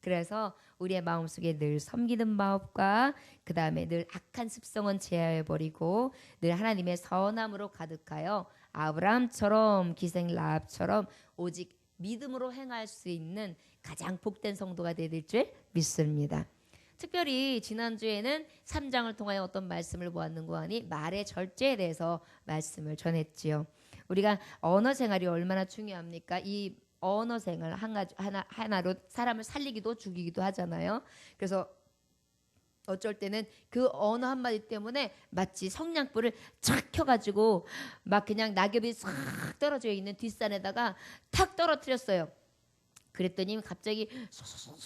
그래서 우리의 마음속에 늘 섬기는 마음과 그 다음에 늘 악한 습성은 제하여버리고 늘 하나님의 선함으로 가득하여 아브라함처럼 기생 라합처럼 오직 믿음으로 행할 수 있는 가장 복된 성도가 되실 줄 믿습니다. 특별히 지난주에는 3장을 통하여 어떤 말씀을 보았는가 하니 말의 절제에 대해서 말씀을 전했지요. 우리가 언어 생활이 얼마나 중요합니까? 이 언어 생활 하나로 사람을 살리기도 죽이기도 하잖아요. 그래서 어쩔 때는 그 언어 한마디 때문에 마치 성냥불을 촥 켜가지고 막 그냥 낙엽이 싹 떨어져 있는 뒷산에다가 탁 떨어뜨렸어요. 그랬더니 갑자기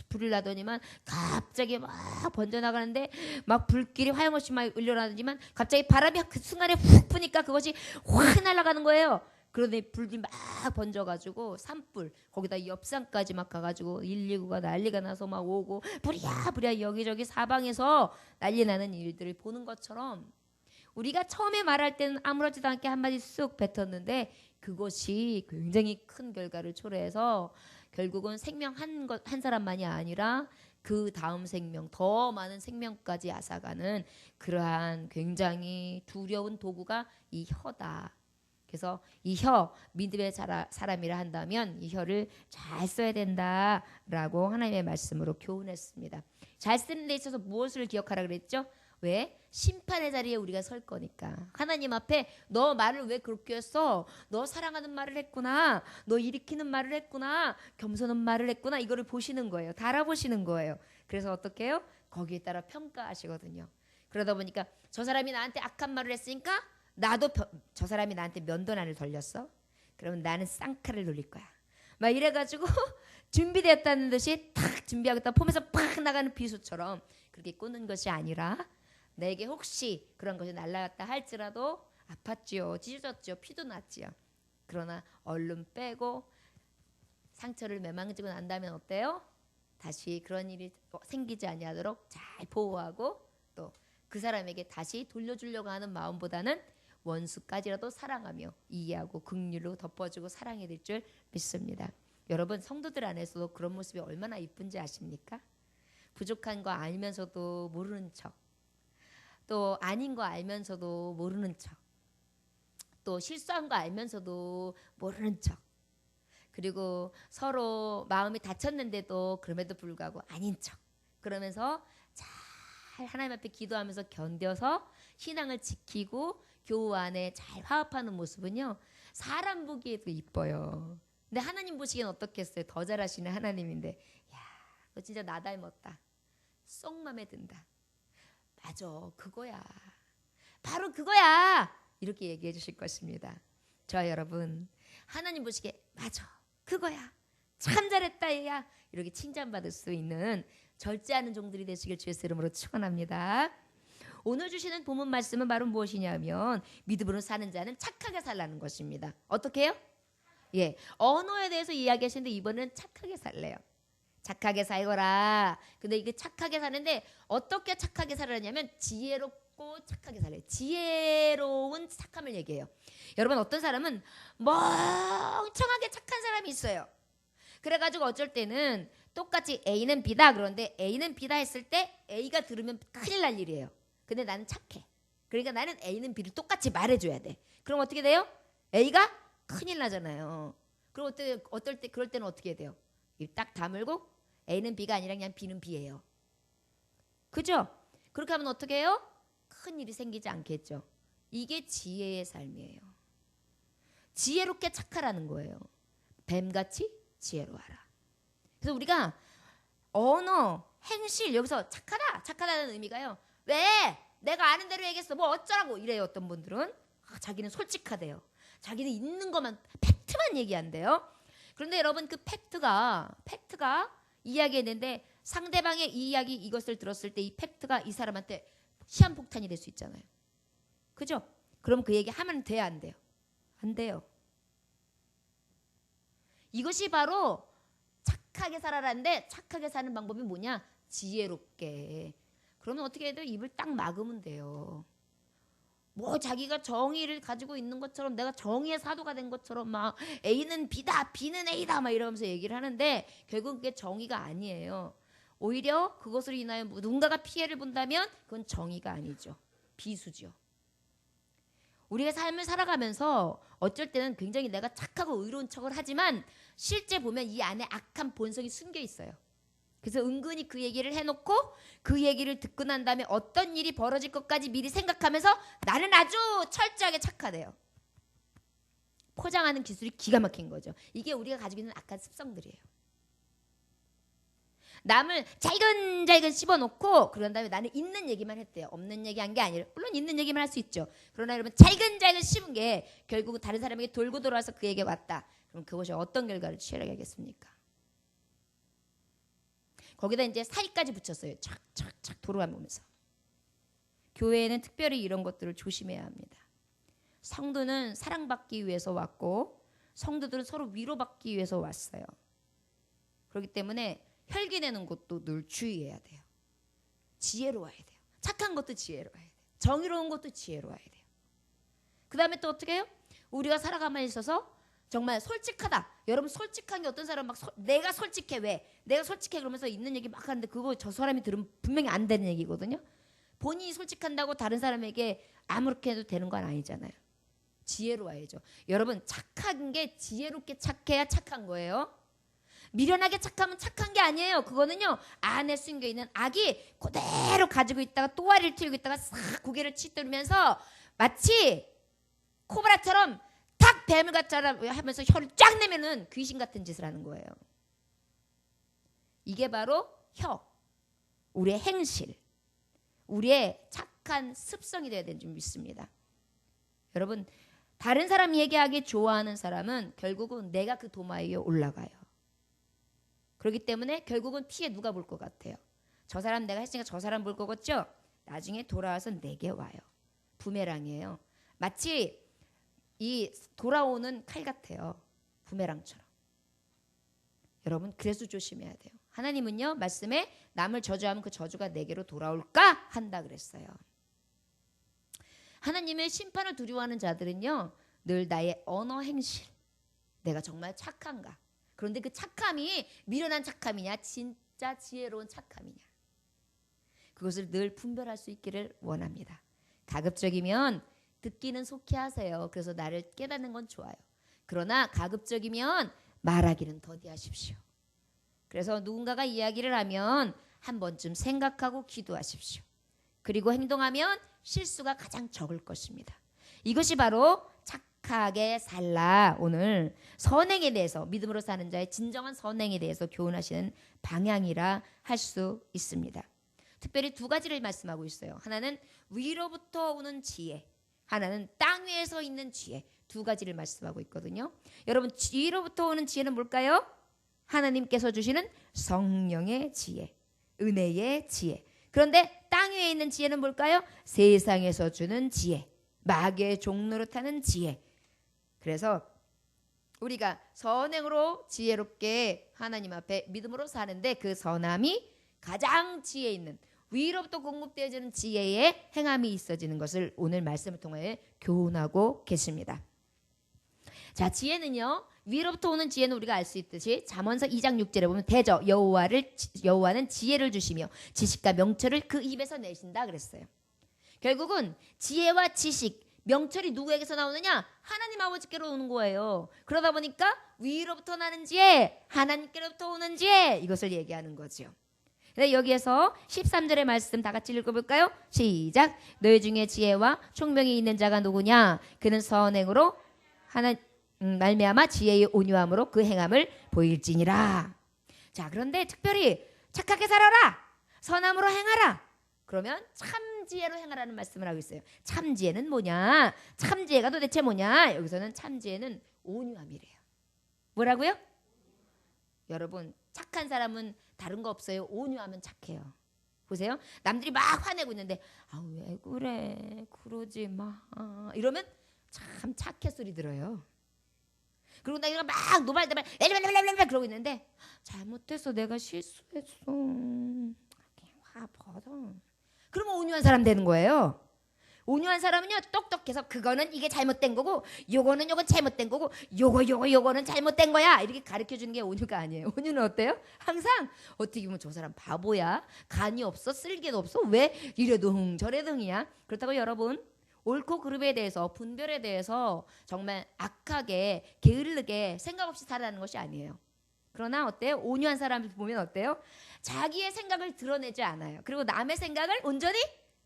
불이 나더니만 갑자기 막 번져나가는데 막 불길이 하염없이 막 일어나더니만 갑자기 바람이 그 순간에 훅 부니까 그것이 확 날아가는 거예요. 그러더니 불이 막 번져가지고 산불 거기다 옆산까지 막 가가지고 119가 난리가 나서 막 오고 부랴부랴 여기저기 사방에서 난리 나는 일들을 보는 것처럼 우리가 처음에 말할 때는 아무렇지도 않게 한마디 쑥 뱉었는데 그것이 굉장히 큰 결과를 초래해서 결국은 생명 한 사람만이 아니라 그 다음 생명 더 많은 생명까지 앗아가는 그러한 굉장히 두려운 도구가 이 혀다. 그래서 이 혀 믿음의 사람이라 한다면 이 혀를 잘 써야 된다라고 하나님의 말씀으로 교훈했습니다. 잘 쓰는 데 있어서 무엇을 기억하라 그랬죠? 왜? 심판의 자리에 우리가 설 거니까. 하나님 앞에 너 말을 왜 그렇게 했어? 너 사랑하는 말을 했구나. 너 일으키는 말을 했구나. 겸손한 말을 했구나. 이거를 보시는 거예요. 달아보시는 거예요. 그래서 어떻게 해요? 거기에 따라 평가하시거든요. 그러다 보니까 저 사람이 나한테 악한 말을 했으니까 나도 저 사람이 나한테 면도날을 돌렸어. 그러면 나는 쌍칼을 돌릴 거야. 막 이래가지고 준비되었다는 듯이 탁 준비하고 있다 폼에서 팍 나가는 비수처럼 그렇게 꽂는 것이 아니라 내게 혹시 그런 것이 날아갔다 할지라도 아팠지요. 찢어졌죠. 피도 났지요. 그러나 얼른 빼고 상처를 매망지고 난 다음에 어때요? 다시 그런 일이 생기지 아니하도록 잘 보호하고 또 그 사람에게 다시 돌려주려고 하는 마음보다는 원수까지라도 사랑하며 이해하고 긍휼로 덮어주고 사랑해야 될 줄 믿습니다. 여러분 성도들 안에서도 그런 모습이 얼마나 이쁜지 아십니까? 부족한 거 알면서도 모르는 척, 또 아닌 거 알면서도 모르는 척, 또 실수한 거 알면서도 모르는 척, 그리고 서로 마음이 다쳤는데도 그럼에도 불구하고 아닌 척 그러면서 잘 하나님 앞에 기도하면서 견뎌서 신앙을 지키고 교우 안에 잘 화합하는 모습은요 사람 보기에도 이뻐요. 근데 하나님 보시기엔 어떻겠어요? 더 잘하시는 하나님인데 야, 너 진짜 나 닮았다. 쏙 맘에 든다. 맞아, 그거야. 바로 그거야. 이렇게 얘기해 주실 것입니다. 저와 여러분 하나님 보시기에 맞아, 그거야. 참 잘했다 얘야. 이렇게 칭찬받을 수 있는 절제하는 종들이 되시길 주의 이름으로 축원합니다. 오늘 주시는 본문 말씀은 바로 무엇이냐면 믿음으로 사는 자는 착하게 살라는 것입니다. 어떻게 해요? 예, 언어에 대해서 이야기하시는데 이번엔 착하게 살래요. 착하게 살거라. 근데 이게 착하게 사는데 어떻게 착하게 살으냐면 지혜롭고 착하게 살래요. 지혜로운 착함을 얘기해요. 여러분 어떤 사람은 멍청하게 착한 사람이 있어요. 그래가지고 어쩔 때는 똑같이 A는 B다 그런데 A는 B다 했을 때 A가 들으면 큰일 날 일이에요. 근데 나는 착해. 그러니까 나는 A는 B를 똑같이 말해줘야 돼. 그럼 어떻게 돼요? A가 큰일 나잖아요. 그럼 어떨 때 그럴 때는 어떻게 해야 돼요? 딱 다물고 A는 B가 아니라 그냥 B는 B예요. 그죠? 그렇게 하면 어떻게 해요? 큰 일이 생기지 않겠죠. 이게 지혜의 삶이에요. 지혜롭게 착하라는 거예요. 뱀같이 지혜로워하라. 그래서 우리가 언어, 행실 여기서 착하다는 의미가요. 왜? 내가 아는 대로 얘기했어. 뭐 어쩌라고 이래요. 어떤 분들은 자기는 솔직하대요. 자기는 있는 것만 팩트만 얘기한대요. 그런데 여러분 그 팩트가 이야기했는데 상대방의 이 이야기 이것을 들었을 때 이 팩트가 이 사람한테 시한폭탄이 될 수 있잖아요. 그죠? 그럼 그 얘기 하면 돼야 안 돼요? 안 돼요. 이것이 바로 착하게 살아라는데 착하게 사는 방법이 뭐냐? 지혜롭게. 그러면 어떻게 해야 돼요? 입을 딱 막으면 돼요. 뭐 자기가 정의를 가지고 있는 것처럼 내가 정의의 사도가 된 것처럼 막 A는 B다 B는 A다 막 이러면서 얘기를 하는데 결국 그게 정의가 아니에요. 오히려 그것으로 인하여 누군가가 피해를 본다면 그건 정의가 아니죠. 비수죠. 우리가 삶을 살아가면서 어쩔 때는 굉장히 내가 착하고 의로운 척을 하지만 실제 보면 이 안에 악한 본성이 숨겨 있어요. 그래서 은근히 그 얘기를 해놓고 그 얘기를 듣고 난 다음에 어떤 일이 벌어질 것까지 미리 생각하면서 나는 아주 철저하게 착하대요. 포장하는 기술이 기가 막힌 거죠. 이게 우리가 가지고 있는 악한 습성들이에요. 남을 잘근잘근 씹어놓고 그런 다음에 나는 있는 얘기만 했대요. 없는 얘기 한 게 아니라 물론 있는 얘기만 할 수 있죠. 그러나 여러분 잘근잘근 씹은 게 결국은 다른 사람에게 돌고 돌아와서 그 얘기가 왔다. 그럼 그것이 어떤 결과를 취하겠습니까? 거기다 이제 사기까지 붙였어요. 착착착 돌아가면서. 교회에는 특별히 이런 것들을 조심해야 합니다. 성도는 사랑받기 위해서 왔고 성도들은 서로 위로받기 위해서 왔어요. 그렇기 때문에 혈기 내는 것도 늘 주의해야 돼요. 지혜로워야 돼요. 착한 것도 지혜로워야 돼요. 정의로운 것도 지혜로워야 돼요. 그 다음에 또 어떻게 해요? 우리가 살아가만히 있어서 정말 솔직하다. 여러분 솔직한 게 어떤 사람은 막 내가 솔직해 왜? 내가 솔직해 그러면서 있는 얘기 막 하는데 그거 저 사람이 들으면 분명히 안 되는 얘기거든요. 본인이 솔직한다고 다른 사람에게 아무렇게 해도 되는 건 아니잖아요. 지혜로워야죠. 여러분 착한 게 지혜롭게 착해야 착한 거예요. 미련하게 착하면 착한 게 아니에요. 그거는요 안에 숨겨있는 악이 그대로 가지고 있다가 또아리를 틀고 있다가 싹 고개를 치뜨리면서 마치 코브라처럼 탁 뱀을같처럼 하면서 혀를 쫙 내면은 귀신 같은 짓을 하는 거예요. 이게 바로 혀, 우리의 행실, 우리의 착한 습성이 되어야 되는 줄 믿습니다. 여러분 다른 사람 얘기하기 좋아하는 사람은 결국은 내가 그 도마 위에 올라가요. 그렇기 때문에 결국은 피해 누가 볼 것 같아요? 저 사람 내가 했으니까 저 사람 볼 거겠죠? 나중에 돌아와서 내게 와요. 부메랑이에요. 마치 이 돌아오는 칼 같아요. 부메랑처럼. 여러분 그래서 조심해야 돼요. 하나님은요 말씀에 남을 저주하면 그 저주가 내게로 돌아올까 한다 그랬어요. 하나님의 심판을 두려워하는 자들은요 늘 나의 언어 행실 내가 정말 착한가 그런데 그 착함이 미련한 착함이냐 진짜 지혜로운 착함이냐 그것을 늘 분별할 수 있기를 원합니다. 가급적이면 듣기는 속히 하세요. 그래서 나를 깨닫는 건 좋아요. 그러나 가급적이면 말하기는 더디하십시오. 그래서 누군가가 이야기를 하면 한 번쯤 생각하고 기도하십시오. 그리고 행동하면 실수가 가장 적을 것입니다. 이것이 바로 착하게 살라 오늘 선행에 대해서 믿음으로 사는 자의 진정한 선행에 대해서 교훈하시는 방향이라 할 수 있습니다. 특별히 두 가지를 말씀하고 있어요. 하나는 위로부터 오는 지혜, 하나는 땅 위에서 있는 지혜 두 가지를 말씀하고 있거든요. 여러분 위로부터 오는 지혜는 뭘까요? 하나님께서 주시는 성령의 지혜, 은혜의 지혜. 그런데 땅 위에 있는 지혜는 뭘까요? 세상에서 주는 지혜, 마귀의 종노릇하는 지혜. 그래서 우리가 선행으로 지혜롭게 하나님 앞에 믿음으로 사는데 그 선함이 가장 지혜 있는 위로부터 공급되어지는 지혜의 행함이 있어지는 것을 오늘 말씀을 통해 교훈하고 계십니다. 자, 지혜는요. 위로부터 오는 지혜는 우리가 알 수 있듯이 잠언서 2장 6절에 보면 대저 여호와는 지혜를 주시며 지식과 명철을 그 입에서 내신다 그랬어요. 결국은 지혜와 지식, 명철이 누구에게서 나오느냐? 하나님 아버지께로 오는 거예요. 그러다 보니까 위로부터 나는 지혜, 하나님께로부터 오는 지혜 이것을 얘기하는 거죠. 여기에서 13절의 말씀 다 같이 읽어볼까요? 시작. 너희 중에 지혜와 총명이 있는 자가 누구냐? 그는 선행으로 말미암아 지혜의 온유함으로 그 행함을 보일지니라. 자, 그런데 특별히 착하게 살아라. 선함으로 행하라. 그러면 참 지혜로 행하라는 말씀을 하고 있어요. 참 지혜는 뭐냐? 참 지혜가 도대체 뭐냐? 여기서는 참 지혜는 온유함이래요. 뭐라고요? 여러분 착한 사람은 다른 거 없어요. 온유하면 착해요. 보세요. 남들이 막 화내고 있는데 왜 그래? 그러지 마. 이러면 참 착해 소리 들어요. 그리고 내가 막 노발대발 그러고 있는데 잘못해서 내가 실수했어. 화 받아. 그러면 온유한 사람 되는 거예요. 온유한 사람은요 똑똑해서 그거는 이게 잘못된 거고 요거는 잘못된 거고 요거는 잘못된 거야 이렇게 가르쳐 주는 게 온유가 아니에요. 온유는 어때요? 항상 어떻게 보면 저 사람 바보야, 간이 없어, 쓸개도 없어, 왜 이래도 저래도 흥이야. 그렇다고 여러분 옳고 그름에 대해서 분별에 대해서 정말 악하게 게으르게 생각 없이 살아가는 것이 아니에요. 그러나 어때요? 온유한 사람을 보면 어때요? 자기의 생각을 드러내지 않아요. 그리고 남의 생각을 온전히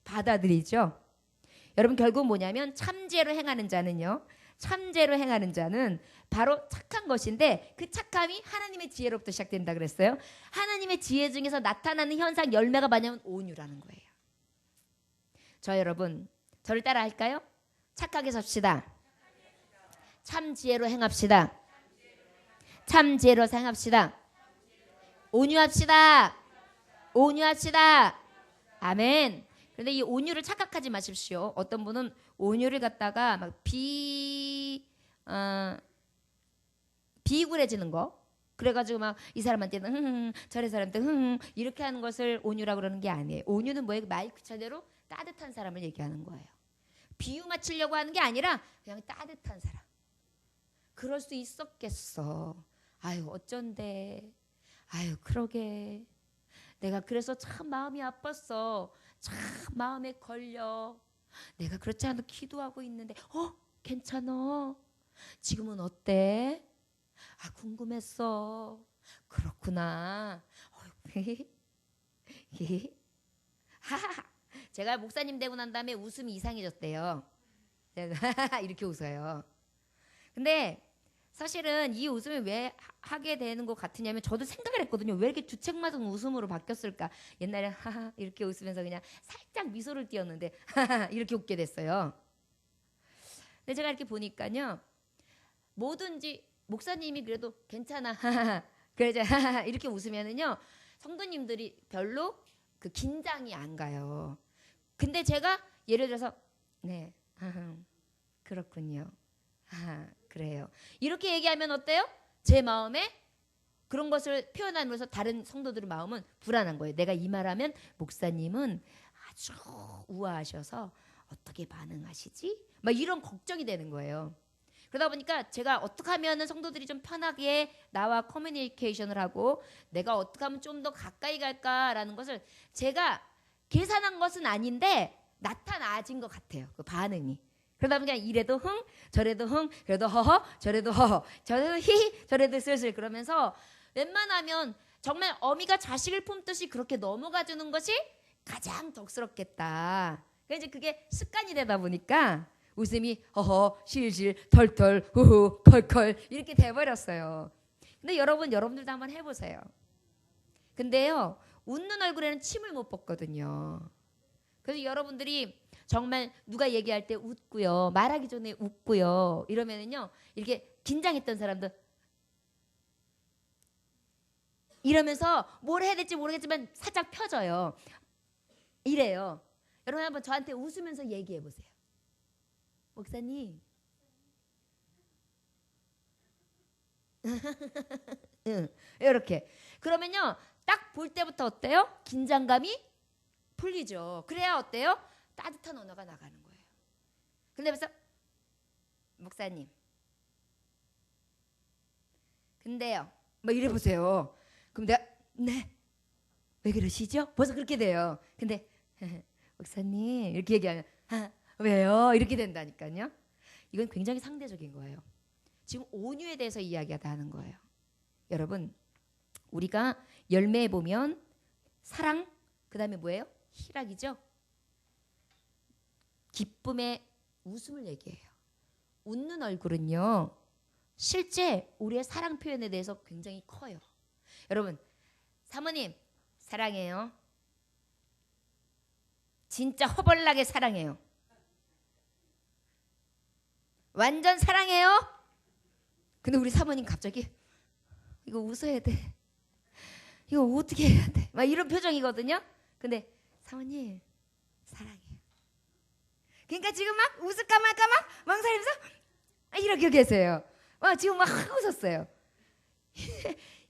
받아들이죠. 여러분 결국 뭐냐면 참지혜로 행하는 자는요. 참지혜로 행하는 자는 바로 착한 것인데 그 착함이 하나님의 지혜로부터 시작된다 그랬어요. 하나님의 지혜 중에서 나타나는 현상 열매가 뭐냐면 온유라는 거예요. 저 여러분 저를 따라 할까요? 착하게 삽시다. 참지혜로 행합시다. 참지혜로 행합시다. 온유합시다. 온유합시다. 아멘. 그런데 이 온유를 착각하지 마십시오. 어떤 분은 온유를 갖다가 막 비굴해지는 거. 그래가지고 막 이 사람한테는 저래 사람한테 이렇게 하는 것을 온유라고 그러는 게 아니에요. 온유는 뭐예요? 말 그대로 따뜻한 사람을 얘기하는 거예요. 비유 맞추려고 하는 게 아니라 그냥 따뜻한 사람. 그럴 수 있었겠어. 아유 어쩐데. 아유 그러게. 내가 그래서 참 마음이 아팠어. 참 마음에 걸려. 내가 그렇지 않아도 기도하고 있는데 괜찮아. 지금은 어때? 아 궁금했어. 그렇구나. 제가 목사님 되고 난 다음에 웃음이 이상해졌대요. 이렇게 웃어요. 근데 사실은 이 웃음을 왜 하게 되는 것 같으냐면 저도 생각을 했거든요. 왜 이렇게 주책맞은 웃음으로 바뀌었을까? 옛날에 하하 이렇게 웃으면서 그냥 살짝 미소를 띄었는데 하하 이렇게 웃게 됐어요. 근데 제가 이렇게 보니까요. 뭐든지 목사님이 그래도 괜찮아 하하 그래서 하하 이렇게 웃으면은요. 성도님들이 별로 그 긴장이 안 가요. 근데 제가 예를 들어서 네 하하 그렇군요. 하하 그래요. 이렇게 얘기하면 어때요? 제 마음에 그런 것을 표현하면서 다른 성도들의 마음은 불안한 거예요. 내가 이 말하면 목사님은 아주 우아하셔서 어떻게 반응하시지? 막 이런 걱정이 되는 거예요. 그러다 보니까 제가 어떻게 하면 성도들이 좀 편하게 나와 커뮤니케이션을 하고 내가 어떻게 하면 좀 더 가까이 갈까라는 것을 제가 계산한 것은 아닌데 나타나진 것 같아요. 그 반응이. 그러다 보니까 이래도 저래도 그래도 허허, 저래도 허허, 저래도 히히, 저래도 슬슬 그러면서 웬만하면 정말 어미가 자식을 품듯이 그렇게 넘어가 주는 것이 가장 덕스럽겠다. 그러니까 이제 그게 습관이 되다 보니까 웃음이 허허, 실실, 털털, 후후, 컬컬 이렇게 돼버렸어요. 근데 여러분들도 한번 해보세요. 근데요, 웃는 얼굴에는 침을 못 볶거든요. 그래서 여러분들이 정말 누가 얘기할 때 웃고요. 말하기 전에 웃고요. 이러면은요. 이렇게 긴장했던 사람들 이러면서 뭘 해야 될지 모르겠지만 살짝 펴져요. 이래요. 여러분 한번 저한테 웃으면서 얘기해 보세요. 목사님. 응, 이렇게. 그러면요. 딱 볼 때부터 어때요? 긴장감이 풀리죠. 그래야 어때요? 따뜻한 언어가 나가는 거예요. 근데 벌써 목사님 근데요 뭐 이래 보세요. 그럼 내가 네 왜 그러시죠? 벌써 그렇게 돼요. 근데 목사님 이렇게 얘기하면 왜요? 이렇게 된다니까요. 이건 굉장히 상대적인 거예요. 지금 온유에 대해서 이야기하다 하는 거예요. 여러분 우리가 열매에 보면 사랑 그 다음에 뭐예요? 희락이죠. 기쁨의 웃음을 얘기해요. 웃는 얼굴은요. 실제 우리의 사랑 표현에 대해서 굉장히 커요. 여러분 사모님 사랑해요. 진짜 허벌나게 사랑해요. 완전 사랑해요. 근데 우리 사모님 갑자기 이거 웃어야 돼. 이거 어떻게 해야 돼. 막 이런 표정이거든요. 근데 사모님 사랑해요. 그러니까 지금 막 웃을까 말까 막 망설이면서 이렇게 계세요. 지금 막 웃었어요.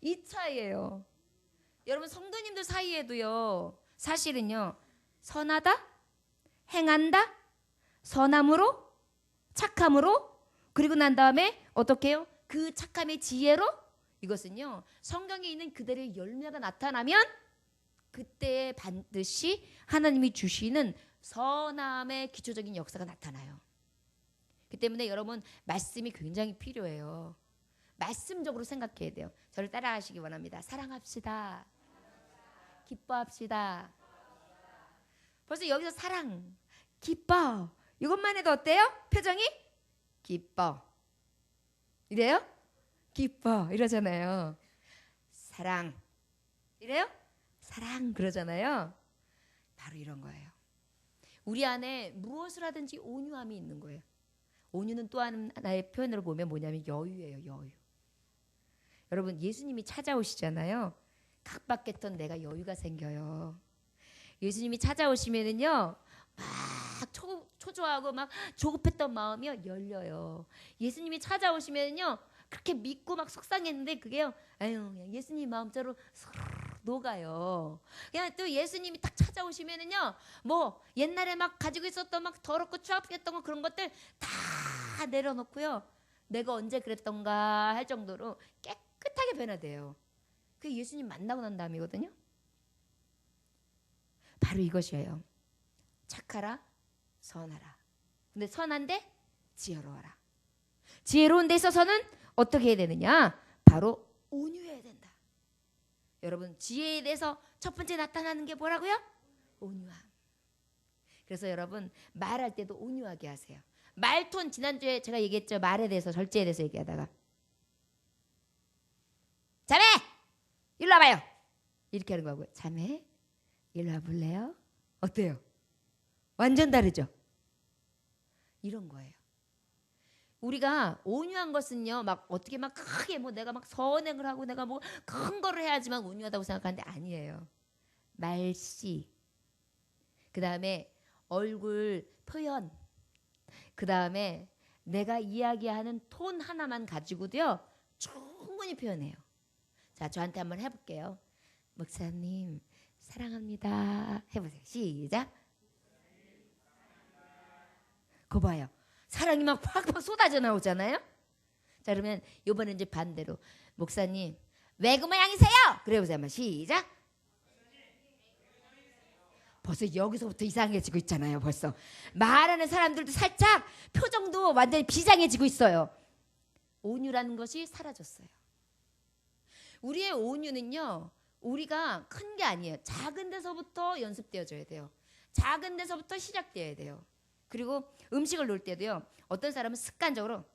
이 차이예요. 여러분 성도님들 사이에도요. 사실은요. 선하다, 행한다, 선함으로, 착함으로, 그리고 난 다음에 어떻게 해요? 그 착함의 지혜로. 이것은요, 성경에 있는 그들의 열매가 나타나면 그때 반드시 하나님이 주시는 선함의 기초적인 역사가 나타나요. 그 때문에 여러분, 말씀이 굉장히 필요해요. 말씀적으로 생각해야 돼요. 저를 따라하시기 원합니다. 사랑합시다. 기뻐합시다. 벌써 여기서 사랑, 기뻐, 이것만 해도 어때요? 표정이? 기뻐. 이래요? 기뻐. 이러잖아요. 사랑. 이래요? 사랑. 그러잖아요. 바로 이런 거예요. 우리 안에 무엇을 하든지 온유함이 있는 거예요. 온유는 또 하나의 표현으로 보면 뭐냐면 여유예요. 여유. 여러분, 예수님이 찾아오시잖아요. 각박했던 내가 여유가 생겨요. 예수님이 찾아오시면은요, 막 초조하고 막 조급했던 마음이 열려요. 예수님이 찾아오시면은요, 그렇게 믿고 막 속상했는데 그게요, 아유, 그냥 예수님 마음대로 녹아요. 그냥 또 예수님이 딱 찾아오시면은요, 뭐 옛날에 막 가지고 있었던 막 더럽고 추악했던 거 그런 것들 다 내려놓고요, 내가 언제 그랬던가 할 정도로 깨끗하게 변화돼요. 그게 예수님 만나고 난 다음이거든요. 바로 이것이에요. 착하라, 선하라. 근데 선한데 지혜로워라. 지혜로운 데 있어서는 어떻게 해야 되느냐? 바로 온유해야 된다. 여러분, 지혜에 대해서 첫 번째 나타나는 게 뭐라고요? 온유함. 그래서 여러분, 말할 때도 온유하게 하세요. 말톤, 지난주에 제가 얘기했죠. 말에 대해서, 절제에 대해서 얘기하다가, 자매! 일로 와봐요. 이렇게 하는 거고요. 자매? 일로 와볼래요? 어때요? 완전 다르죠? 이런 거예요. 우리가 온유한 것은요, 막 어떻게 막 크게 뭐 내가 막 선행을 하고 내가 뭐 큰 거를 해야지만 온유하다고 생각하는데 아니에요. 말씨, 그 다음에 얼굴 표현, 그 다음에 내가 이야기하는 톤 하나만 가지고도요, 충분히 표현해요. 자, 저한테 한번 해볼게요. 목사님, 사랑합니다. 해보세요. 시작. 그거 봐요. 사랑이 막 팍팍 쏟아져 나오잖아요. 자, 그러면 이번엔 이제 반대로, 목사님, 왜 그 모양이세요? 그래 보세요. 한번 시작. 벌써 여기서부터 이상해지고 있잖아요. 벌써 말하는 사람들도 살짝 표정도 완전히 비장해지고 있어요. 온유라는 것이 사라졌어요. 우리의 온유는요, 우리가 큰 게 아니에요. 작은 데서부터 연습되어져야 돼요. 작은 데서부터 시작되어야 돼요. 그리고 음식을 놓을 때도요, 어떤 사람은 습관적으로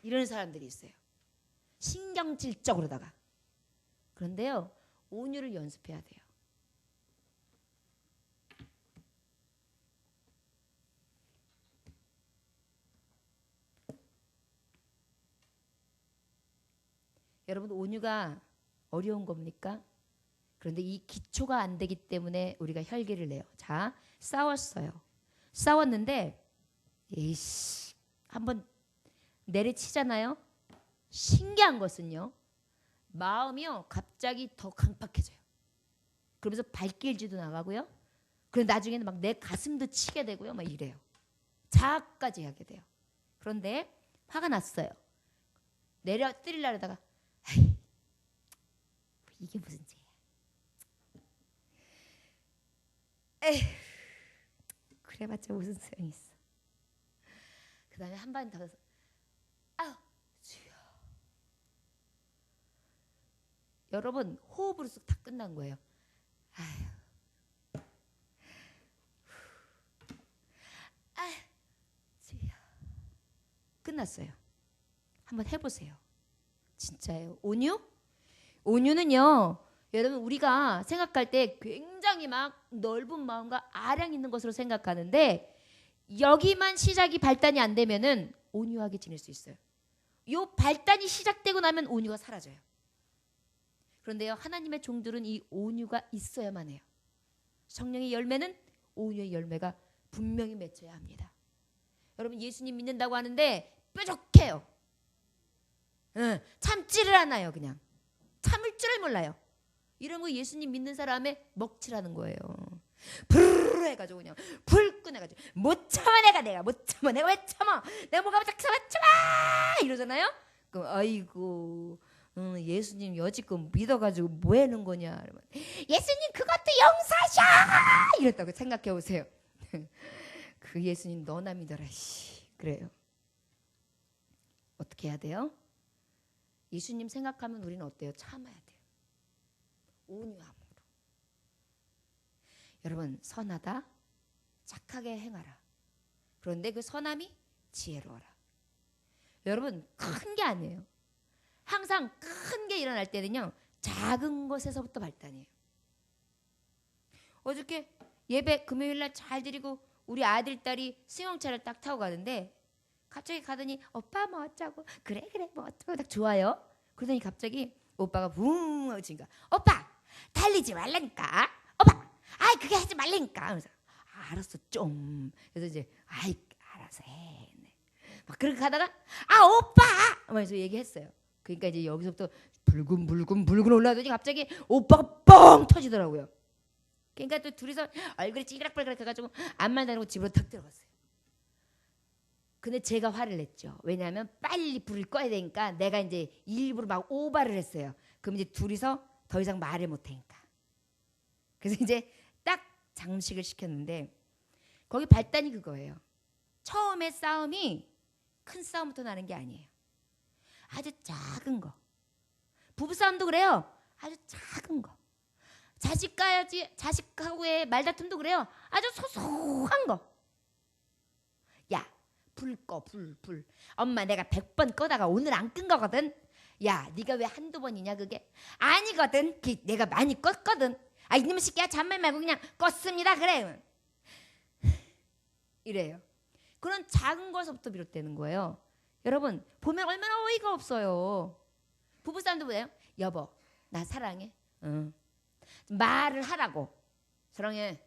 이러는 사람들이 있어요. 신경질적으로다가. 그런데요, 온유를 연습해야 돼요. 여러분, 온유가 어려운 겁니까? 그런데 이 기초가 안 되기 때문에 우리가 혈기를 내요. 자, 싸웠어요. 싸웠는데 에이씨, 한번 내리치잖아요. 신기한 것은요, 마음이요, 갑자기 더 강팍해져요. 그러면서 발길질도 나가고요. 그리고 나중에는 막 내 가슴도 치게 되고요. 막 이래요. 자학까지 하게 돼요. 그런데 화가 났어요. 내려 때리려고 하다가, 아이, 이게 무슨 죄야. 에휴, 그래봤자 무슨 소용이 있어. 그 다음에 한 번 더, 아우, 주여. 여러분, 호흡으로 쓱 다 끝난 거예요. 아휴, 아휴, 주여. 끝났어요. 한번 해보세요. 진짜예요. 온유? 온유는요, 여러분, 우리가 생각할 때 굉장히 막 넓은 마음과 아량 있는 것으로 생각하는데, 여기만 시작이 발단이 안 되면은 온유하게 지낼 수 있어요. 요 발단이 시작되고 나면 온유가 사라져요. 그런데요, 하나님의 종들은 이 온유가 있어야만 해요. 성령의 열매는 온유의 열매가 분명히 맺혀야 합니다. 여러분, 예수님 믿는다고 하는데 뾰족해요. 참지를 않아요. 그냥 참을 줄을 몰라요. 이런 거 예수님 믿는 사람의 먹칠하는 거예요. 불 해가지고 그냥 불 꺼내가지고 못 참아 내가 못 참아 내가 왜 참아 내가 뭐가 참아 이러잖아요. 그럼 아이고 예수님 여지껏 믿어가지고 뭐 하는 거냐 그러면 예수님 그것도 용서하셔 이랬다고 생각해 보세요. 그 예수님 너나 믿어라 그래요. 어떻게 해야 돼요? 예수님 생각하면 우리는 어때요? 참아야 돼요. 온유함으로. 여러분 선하다 착하게 행하라. 그런데 그 선함이 지혜로워라. 여러분 큰 게 아니에요. 항상 큰 게 일어날 때는요 작은 것에서부터 발단이에요. 어저께 예배 금요일날 잘 드리고 우리 아들 딸이 승용차를 딱 타고 가는데 갑자기 가더니 오빠 뭐 어쩌고 그래 뭐 어쩌고 딱 좋아요. 그러더니 갑자기 오빠가 붕 하고 치니까 오빠 달리지 말라니까 오빠 아이 그게 하지 말라니까 그래서 알았어 좀 그래서 이제 아이 알아서 해 막 그렇게 가다가 오빠 하면서 얘기했어요. 그러니까 이제 여기서부터 불근 올라오더니 갑자기 오빠가 뻥 터지더라고요. 그러니까 또 둘이서 얼굴이 찌그락빨그락 해가지고 안만 다니고 집으로 탁 들어갔어요. 근데 제가 화를 냈죠. 왜냐하면 빨리 불을 꺼야 되니까 내가 이제 일부러 막 오바를 했어요. 그럼 이제 둘이서 더 이상 말을 못하니까. 그래서 이제 딱 장식을 시켰는데 거기 발단이 그거예요. 처음에 싸움이 큰 싸움부터 나는 게 아니에요. 아주 작은 거. 부부싸움도 그래요. 아주 작은 거. 자식하고의 말다툼도 그래요. 아주 소소한 거. 야, 불 꺼, 불. 엄마 내가 100번 꺼다가 오늘 안 끈 거거든. 야, 네가 왜 한두 번이냐 그게. 아니거든. 내가 많이 껐거든. 이놈의 새끼야 잔말 말고 그냥 껐습니다. 그래. 이래요. 그런 작은 것부터 비롯되는 거예요. 여러분 보면 얼마나 어이가 없어요. 부부싸움도 그래요. 여보 나 사랑해. 응. 말을 하라고. 사랑해.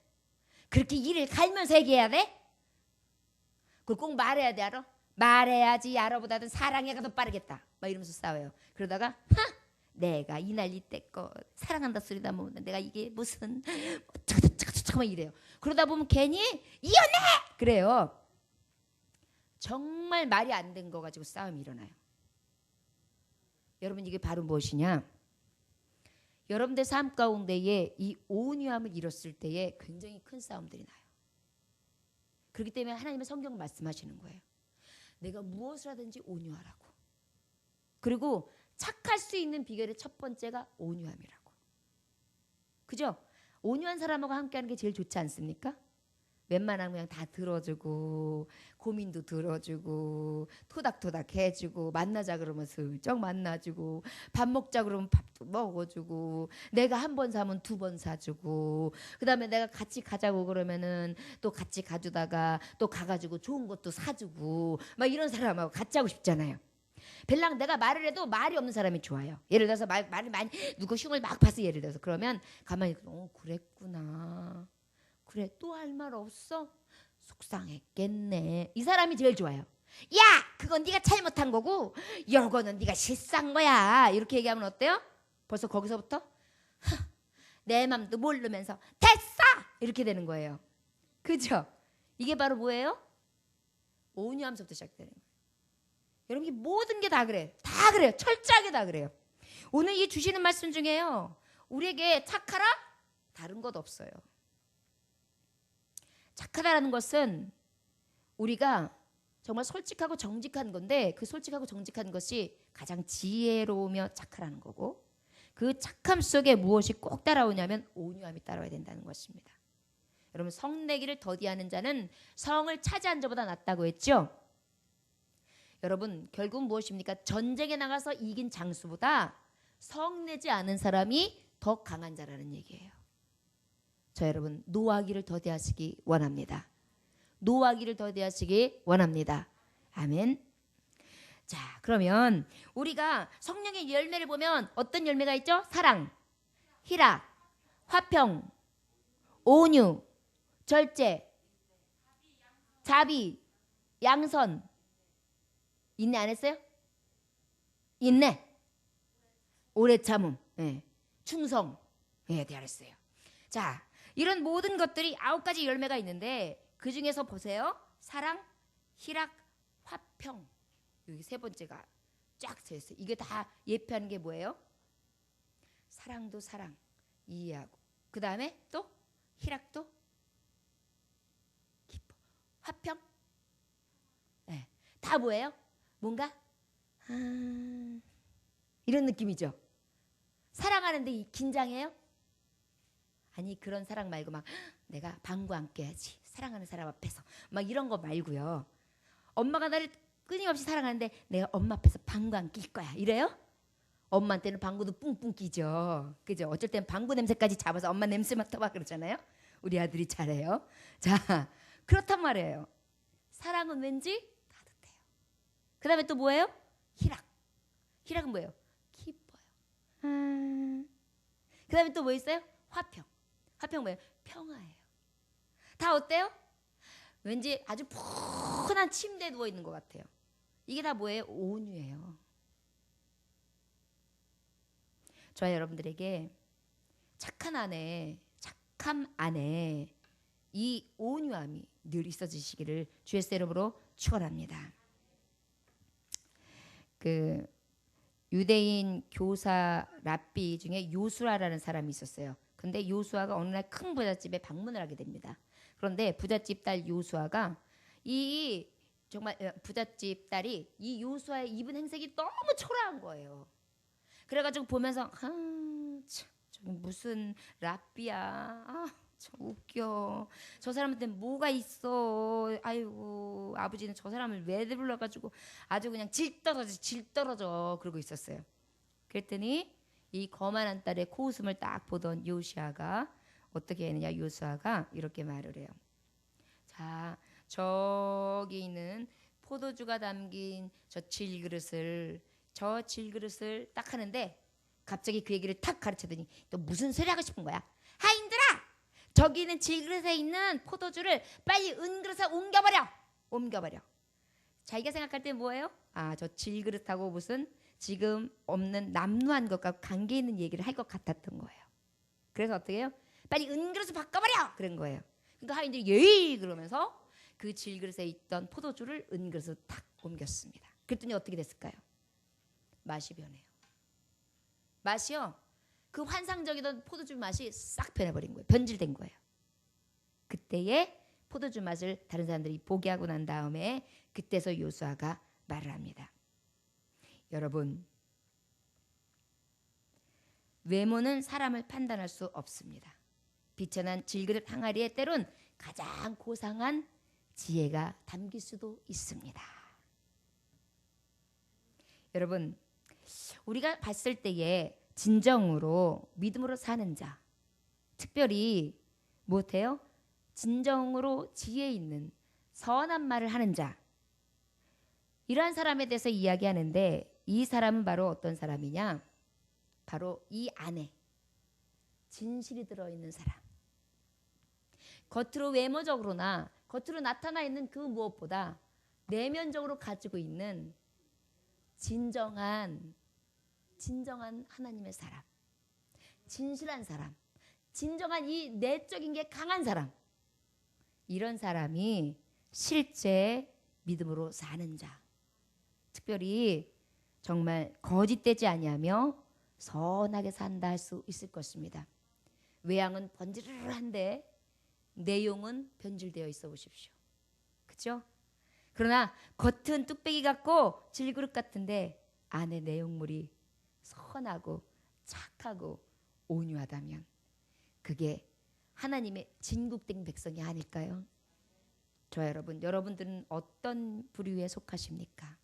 그렇게 일을 갈면서 얘기해야 돼? 그걸 꼭 말해야 돼 알아? 말해야지 야로보다는 사랑해가 더 빠르겠다. 막 이러면서 싸워요. 그러다가 내가 이 난리 때껏 사랑한다 소리다 뭐 내가 이게 무슨 막 이래요. 그러다 보면 괜히 이혼해 그래요. 정말 말이 안 된 거 가지고 싸움이 일어나요. 여러분 이게 바로 무엇이냐? 여러분들 삶 가운데에 이 온유함을 잃었을 때에 굉장히 큰 싸움들이 나요. 그렇기 때문에 하나님의 성경을 말씀하시는 거예요. 내가 무엇을 하든지 온유하라고. 그리고 착할 수 있는 비결의 첫 번째가 온유함이라고. 그죠? 온유한 사람하고 함께하는 게 제일 좋지 않습니까? 웬만하면 그냥 다 들어주고 고민도 들어주고 토닥토닥 해주고 만나자 그러면 슬쩍 만나주고 밥 먹자 그러면 밥도 먹어주고 내가 한 번 사면 2번 사주고 그다음에 내가 같이 가자고 그러면은 또 같이 가주다가 또 가가지고 좋은 것도 사주고 막 이런 사람하고 같이 하고 싶잖아요. 별랑 내가 말을 해도 말이 없는 사람이 좋아요. 예를 들어서 말을 많이 누구 흉을 막 봐서 예를 들어서 그러면 가만히 그랬구나. 그래 또 할 말 없어? 속상했겠네. 이 사람이 제일 좋아요. 야 그건 네가 잘못한 거고 요거는 네가 실수한 거야. 이렇게 얘기하면 어때요? 벌써 거기서부터 내 맘도 모르면서 됐어 이렇게 되는 거예요. 그죠? 이게 바로 뭐예요? 온유함부터 시작되는 거예요. 여러분 모든 게 다 그래. 다 그래요. 철저하게 다 그래요. 오늘 이 주시는 말씀 중에요. 우리에게 착하라? 다른 것 없어요. 착하다라는 것은 우리가 정말 솔직하고 정직한 건데 그 솔직하고 정직한 것이 가장 지혜로우며 착하라는 거고 그 착함 속에 무엇이 꼭 따라오냐면 온유함이 따라와야 된다는 것입니다. 여러분 성내기를 더디하는 자는 성을 차지한 자보다 낫다고 했죠. 여러분 결국은 무엇입니까? 전쟁에 나가서 이긴 장수보다 성내지 않은 사람이 더 강한 자라는 얘기예요. 저 여러분 노하기를 더디하시기 원합니다. 노하기를 더디하시기 원합니다. 아멘. 자 그러면 우리가 성령의 열매를 보면 어떤 열매가 있죠? 사랑, 희락, 화평, 온유, 절제, 자비, 양선. 인내 안 했어요? 인내, 오래 참음, 네. 충성. 예, 잘했어요. 자, 이런 모든 것들이 9가지 열매가 있는데 그 중에서 보세요. 사랑, 희락, 화평. 여기 세 번째가 쫙 서 있어요. 이게 다 예표하는 게 뭐예요? 사랑도 사랑, 이해하고. 그 다음에 또 희락도 기뻐. 화평. 네. 다 뭐예요? 뭔가 이런 느낌이죠. 사랑하는데 긴장해요? 아니 그런 사랑 말고 막 내가 방구 안 껴야지. 사랑하는 사람 앞에서 막 이런 거 말고요. 엄마가 나를 끊임없이 사랑하는데 내가 엄마 앞에서 방구 안 낄 거야. 이래요? 엄마한테는 방구도 뿡뿡 끼죠. 그죠? 어쩔 땐 방구 냄새까지 잡아서 엄마 냄새 맡아봐 그러잖아요. 우리 아들이 잘해요. 자, 그렇단 말이에요. 사랑은 왠지 따뜻해요. 그 다음에 또 뭐예요? 희락. 희락은 뭐예요? 기뻐요. 그 다음에 또 뭐 있어요? 화평. 화평 뭐예요? 평화예요. 다 어때요? 왠지 아주 푸근한 침대에 누워있는 것 같아요. 이게 다 뭐예요? 온유예요. 저와 여러분들에게 착한 안에 이 온유함이 늘 있어지시기를 주의 이름으로 축원합니다. 그 유대인 교사 랍비 중에 요수아라는 사람이 있었어요. 근데 요수아가 어느 날 큰 부잣집에 방문을 하게 됩니다. 그런데 부잣집 딸 요수아가 이 정말 부잣집 딸이 이 요수아의 입은 행색이 너무 초라한 거예요. 그래가지고 보면서 저기 무슨 랍비야, 참 웃겨. 저 사람한테 뭐가 있어. 아이고 아버지는 저 사람을 왜 불러가지고 아주 그냥 질 떨어져 그러고 있었어요. 그랬더니 이 거만한 딸의 코웃음을 딱 보던 요시아가 어떻게 했느냐. 요시아가 이렇게 말을 해요. 자, 저기 있는 포도주가 담긴 저 질그릇을 딱 하는데 갑자기 그 얘기를 탁 가르치더니 또 무슨 소리 하고 싶은 거야? 하인들아! 저기 있는 질그릇에 있는 포도주를 빨리 은그릇에 옮겨버려. 자기가 생각할 때 뭐예요? 저 질그릇하고 무슨 지금 없는 남루한 것과 관계 있는 얘기를 할 것 같았던 거예요. 그래서 어떻게 해요? 빨리 은그릇을 바꿔버려! 그런 거예요. 그러니까 하인들이 예이 그러면서 그 질그릇에 있던 포도주를 은그릇으로 탁 옮겼습니다. 그랬더니 어떻게 됐을까요? 맛이 변해요. 맛이요. 그 환상적이던 포도주 맛이 싹 변해버린 거예요. 변질된 거예요. 그때의 포도주 맛을 다른 사람들이 보게 하고 난 다음에 그때서 요수아가 말을 합니다. 여러분, 외모는 사람을 판단할 수 없습니다. 비천한 질그릇 항아리에 때론 가장 고상한 지혜가 담길 수도 있습니다. 여러분, 우리가 봤을 때에 진정으로 믿음으로 사는 자, 특별히 못해요? 진정으로 지혜 있는 선한 말을 하는 자, 이러한 사람에 대해서 이야기하는데 이 사람은 바로 어떤 사람이냐? 바로 이 안에 진실이 들어있는 사람. 겉으로 외모적으로나 겉으로 나타나 있는 그 무엇보다 내면적으로 가지고 있는 진정한 하나님의 사람, 진실한 사람, 진정한 이 내적인 게 강한 사람, 이런 사람이 실제 믿음으로 사는 자, 특별히 정말 거짓되지 아니하며 선하게 산다 할 수 있을 것입니다. 외양은 번지르르한데 내용은 변질되어 있어 보십시오. 그렇죠? 그러나 겉은 뚝배기 같고 질그릇 같은데 안에 내용물이 선하고 착하고 온유하다면 그게 하나님의 진국된 백성이 아닐까요? 저 여러분들은 어떤 부류에 속하십니까?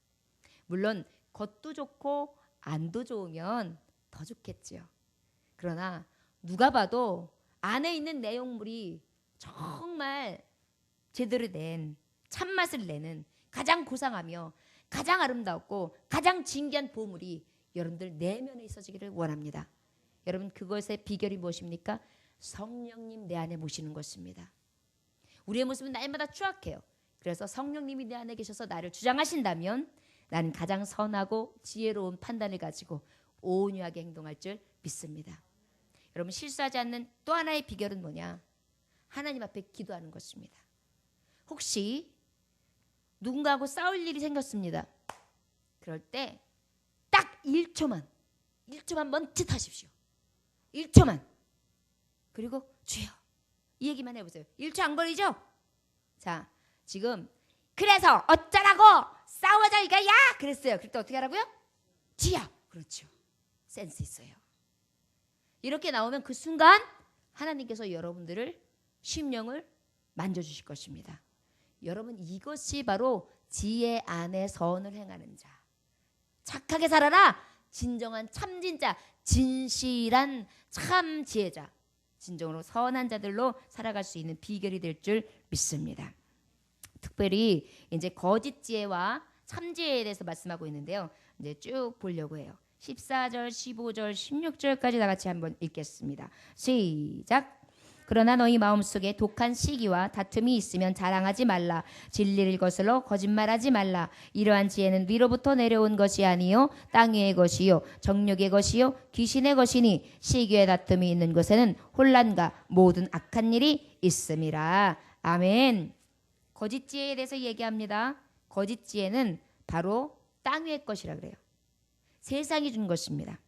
물론 겉도 좋고 안도 좋으면 더 좋겠지요. 그러나 누가 봐도 안에 있는 내용물이 정말 제대로 된 참맛을 내는 가장 고상하며 가장 아름답고 가장 진귀한 보물이 여러분들 내면에 있어지기를 원합니다. 여러분, 그것의 비결이 무엇입니까? 성령님 내 안에 모시는 것입니다. 우리의 모습은 날마다 추악해요. 그래서 성령님이 내 안에 계셔서 나를 주장하신다면 나는 가장 선하고 지혜로운 판단을 가지고 온유하게 행동할 줄 믿습니다. 여러분 실수하지 않는 또 하나의 비결은 뭐냐? 하나님 앞에 기도하는 것입니다. 혹시 누군가하고 싸울 일이 생겼습니다. 그럴 때 딱 1초만 멈칫하십시오. 1초만. 그리고 주여 이 얘기만 해보세요. 1초 안 걸리죠? 자, 지금 그래서 어쩌라고 싸워자 이거야 그랬어요. 그럴 때 어떻게 하라고요? 주여. 그렇죠. 센스 있어요. 이렇게 나오면 그 순간 하나님께서 여러분들을 심령을 만져주실 것입니다. 여러분 이것이 바로 지혜 안에 선을 행하는 자, 착하게 살아라. 진정한 참진자, 진실한 참 지혜자, 진정으로 선한 자들로 살아갈 수 있는 비결이 될 줄 믿습니다. 특별히 이제 거짓 지혜와 참 지혜에 대해서 말씀하고 있는데요. 이제 쭉 보려고 해요. 14절, 15절, 16절까지 다 같이 한번 읽겠습니다. 시작. 그러나 너희 마음속에 독한 시기와 다툼이 있으면 자랑하지 말라. 진리를 거슬러 거짓말하지 말라. 이러한 지혜는 위로부터 내려온 것이 아니요 땅 위의 것이요 정욕의 것이요 귀신의 것이니 시기와 다툼이 있는 곳에는 혼란과 모든 악한 일이 있음이라. 아멘. 거짓 지혜에 대해서 얘기합니다. 거짓 지혜는 바로 땅 위의 것이라 그래요. 세상이 준 것입니다.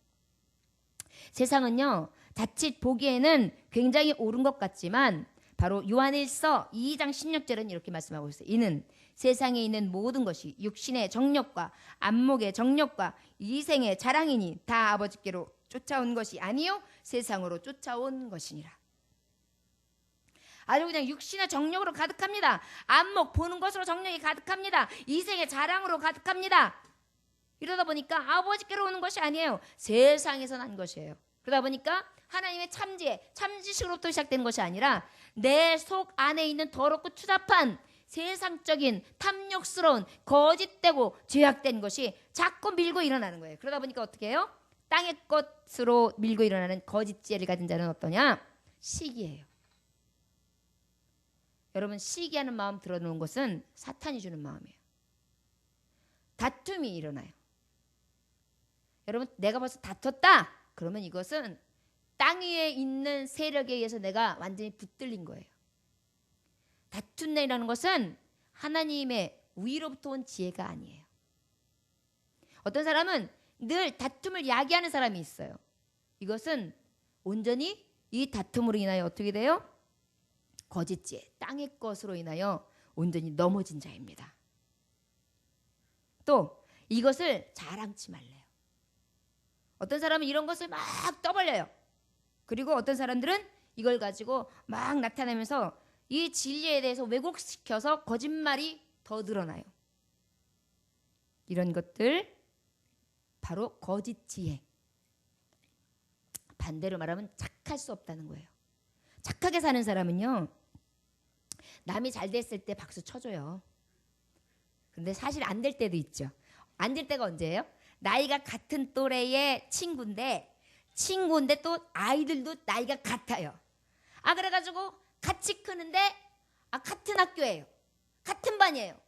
세상은요 자칫 보기에는 굉장히 옳은 것 같지만 바로 요한일서 2장 16절은 이렇게 말씀하고 있어요. 이는 세상에 있는 모든 것이 육신의 정욕과 안목의 정욕과 이생의 자랑이니 다 아버지께로 쫓아온 것이 아니요 세상으로 쫓아온 것이니라. 아주 그냥 육신의 정욕으로 가득합니다. 안목 보는 것으로 정욕이 가득합니다. 이생의 자랑으로 가득합니다. 이러다 보니까 아버지께로 오는 것이 아니에요. 세상에서 난 것이에요. 그러다 보니까 하나님의 참지혜, 참지식으로부터 시작된 것이 아니라 내 속 안에 있는 더럽고 추잡한 세상적인 탐욕스러운 거짓되고 죄악된 것이 자꾸 밀고 일어나는 거예요. 그러다 보니까 어떻게 해요? 땅의 것으로 밀고 일어나는 거짓 지혜를 가진 자는 어떠냐? 시기예요. 여러분 시기하는 마음 들어놓은 것은 사탄이 주는 마음이에요. 다툼이 일어나요. 여러분 내가 벌써 다퉜다. 그러면 이것은 땅 위에 있는 세력에 의해서 내가 완전히 붙들린 거예요. 다툰다라는 것은 하나님의 위로부터 온 지혜가 아니에요. 어떤 사람은 늘 다툼을 야기하는 사람이 있어요. 이것은 온전히 이 다툼으로 인하여 어떻게 돼요? 거짓 지혜, 땅의 것으로 인하여 온전히 넘어진 자입니다. 또 이것을 자랑치 말래요. 어떤 사람은 이런 것을 막 떠벌려요. 그리고 어떤 사람들은 이걸 가지고 막 나타내면서 이 진리에 대해서 왜곡시켜서 거짓말이 더 늘어나요. 이런 것들 바로 거짓 지혜. 반대로 말하면 착할 수 없다는 거예요. 착하게 사는 사람은요. 남이 잘 됐을 때 박수 쳐줘요. 근데 사실 안 될 때도 있죠. 안 될 때가 언제예요? 나이가 같은 또래의 친구인데 또 아이들도 나이가 같아요. 그래가지고 같이 크는데 같은 학교예요. 같은 반이에요.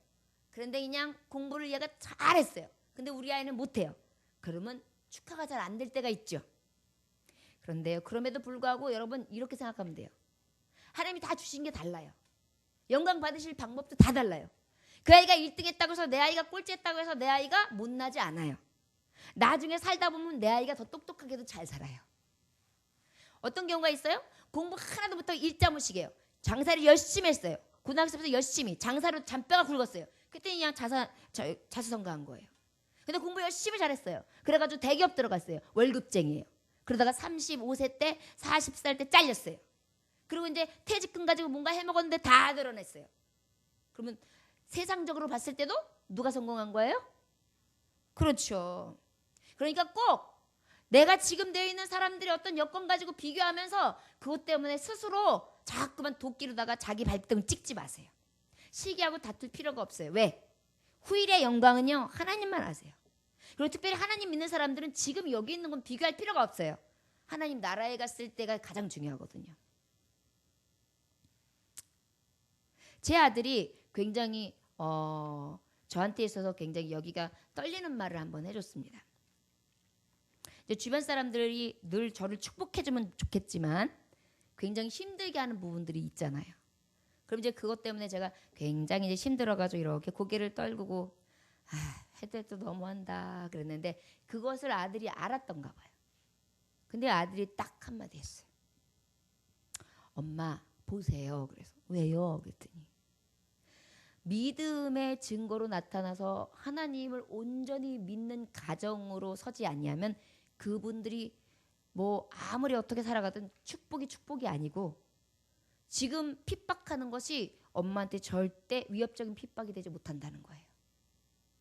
그런데 그냥 공부를 얘가 잘했어요. 근데 우리 아이는 못해요. 그러면 축하가 잘 안 될 때가 있죠. 그런데요. 그럼에도 불구하고 여러분 이렇게 생각하면 돼요. 하나님이 다 주신 게 달라요. 영광 받으실 방법도 다 달라요. 그 아이가 1등 했다고 해서 내 아이가 꼴찌 했다고 해서 내 아이가 못나지 않아요. 나중에 살다 보면 내 아이가 더 똑똑하게도 잘 살아요. 어떤 경우가 있어요? 공부 하나도 못하고 일자무식이에요. 장사를 열심히 했어요. 고등학생부터 열심히 장사로 잔뼈가 굵었어요. 그때 그냥 자수성가한 거예요. 근데 공부 열심히 잘했어요. 그래가지고 대기업 들어갔어요. 월급쟁이에요. 그러다가 35세 때 40살 때 잘렸어요. 그리고 이제 퇴직금 가지고 뭔가 해먹었는데 다 드러냈어요. 그러면 세상적으로 봤을 때도 누가 성공한 거예요? 그렇죠. 그러니까 꼭 내가 지금 되어 있는 사람들의 어떤 여건 가지고 비교하면서 그것 때문에 스스로 자꾸만 도끼로다가 자기 발등을 찍지 마세요. 시기하고 다툴 필요가 없어요. 왜? 후일의 영광은요 하나님만 아세요. 그리고 특별히 하나님 믿는 사람들은 지금 여기 있는 건 비교할 필요가 없어요. 하나님 나라에 갔을 때가 가장 중요하거든요. 제 아들이 굉장히 저한테 있어서 굉장히 여기가 떨리는 말을 한번 해줬습니다. 이제 주변 사람들이 늘 저를 축복해주면 좋겠지만 굉장히 힘들게 하는 부분들이 있잖아요. 그럼 이제 그것 때문에 제가 굉장히 이제 힘들어가지고 이렇게 고개를 떨구고 해도 해도 너무한다 그랬는데 그것을 아들이 알았던가 봐요. 근데 아들이 딱 한마디 했어요. 엄마 보세요. 그래서 왜요? 그랬더니 믿음의 증거로 나타나서 하나님을 온전히 믿는 가정으로 서지 아니하면 그분들이 뭐 아무리 어떻게 살아가든 축복이 아니고 지금 핍박하는 것이 엄마한테 절대 위협적인 핍박이 되지 못한다는 거예요.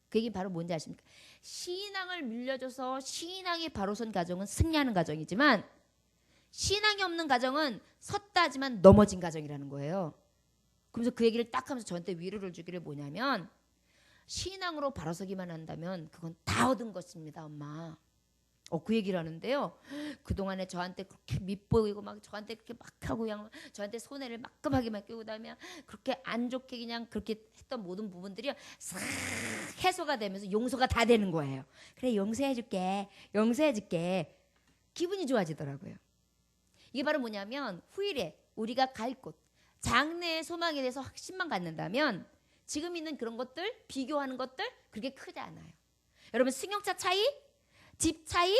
그 얘기는 바로 뭔지 아십니까? 신앙을 물려줘서 신앙이 바로 선 가정은 승리하는 가정이지만 신앙이 없는 가정은 섰다 하지만 넘어진 가정이라는 거예요. 그러면서 그 얘기를 딱 하면서 저한테 위로를 주기를 뭐냐면 신앙으로 바로 서기만 한다면 그건 다 얻은 것입니다, 엄마. 그 얘기를 하는데요. 그동안에 저한테 그렇게 밉보이고 막 저한테 그렇게 막 하고 그냥 저한테 손해를 막급하게 맡기고 그다음에 그렇게 안 좋게 그냥 그렇게 했던 모든 부분들이 싹 해소가 되면서 용서가 다 되는 거예요. 그래 용서해줄게. 기분이 좋아지더라고요. 이게 바로 뭐냐면 후일에 우리가 갈 곳 장래의 소망에 대해서 확신만 갖는다면 지금 있는 그런 것들 비교하는 것들 그렇게 크지 않아요. 여러분 승용차 차이 집 차이,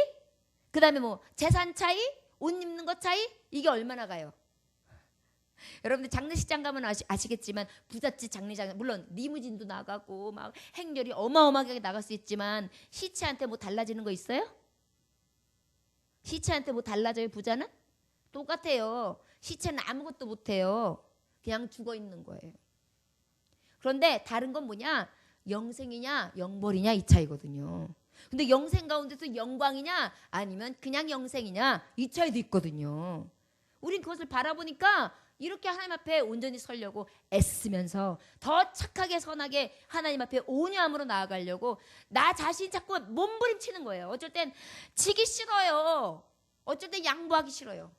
그 다음에 뭐 재산 차이, 옷 입는 것 차이 이게 얼마나 가요? 여러분들 장례식장 가면 아시겠지만 부잣집 장례장 물론 리무진도 나가고 막 행렬이 어마어마하게 나갈 수 있지만 시체한테 뭐 달라지는 거 있어요? 시체한테 뭐 달라져요 부자는? 똑같아요. 시체는 아무것도 못해요. 그냥 죽어 있는 거예요. 그런데 다른 건 뭐냐? 영생이냐 영벌이냐 이 차이거든요. 근데 영생 가운데서 영광이냐 아니면 그냥 영생이냐 이 차이도 있거든요. 우린 그것을 바라보니까 이렇게 하나님 앞에 온전히 서려고 애쓰면서 더 착하게 선하게 하나님 앞에 온유함으로 나아가려고 나 자신 자꾸 몸부림치는 거예요. 어쩔 땐 지기 싫어요. 어쩔 땐 양보하기 싫어요.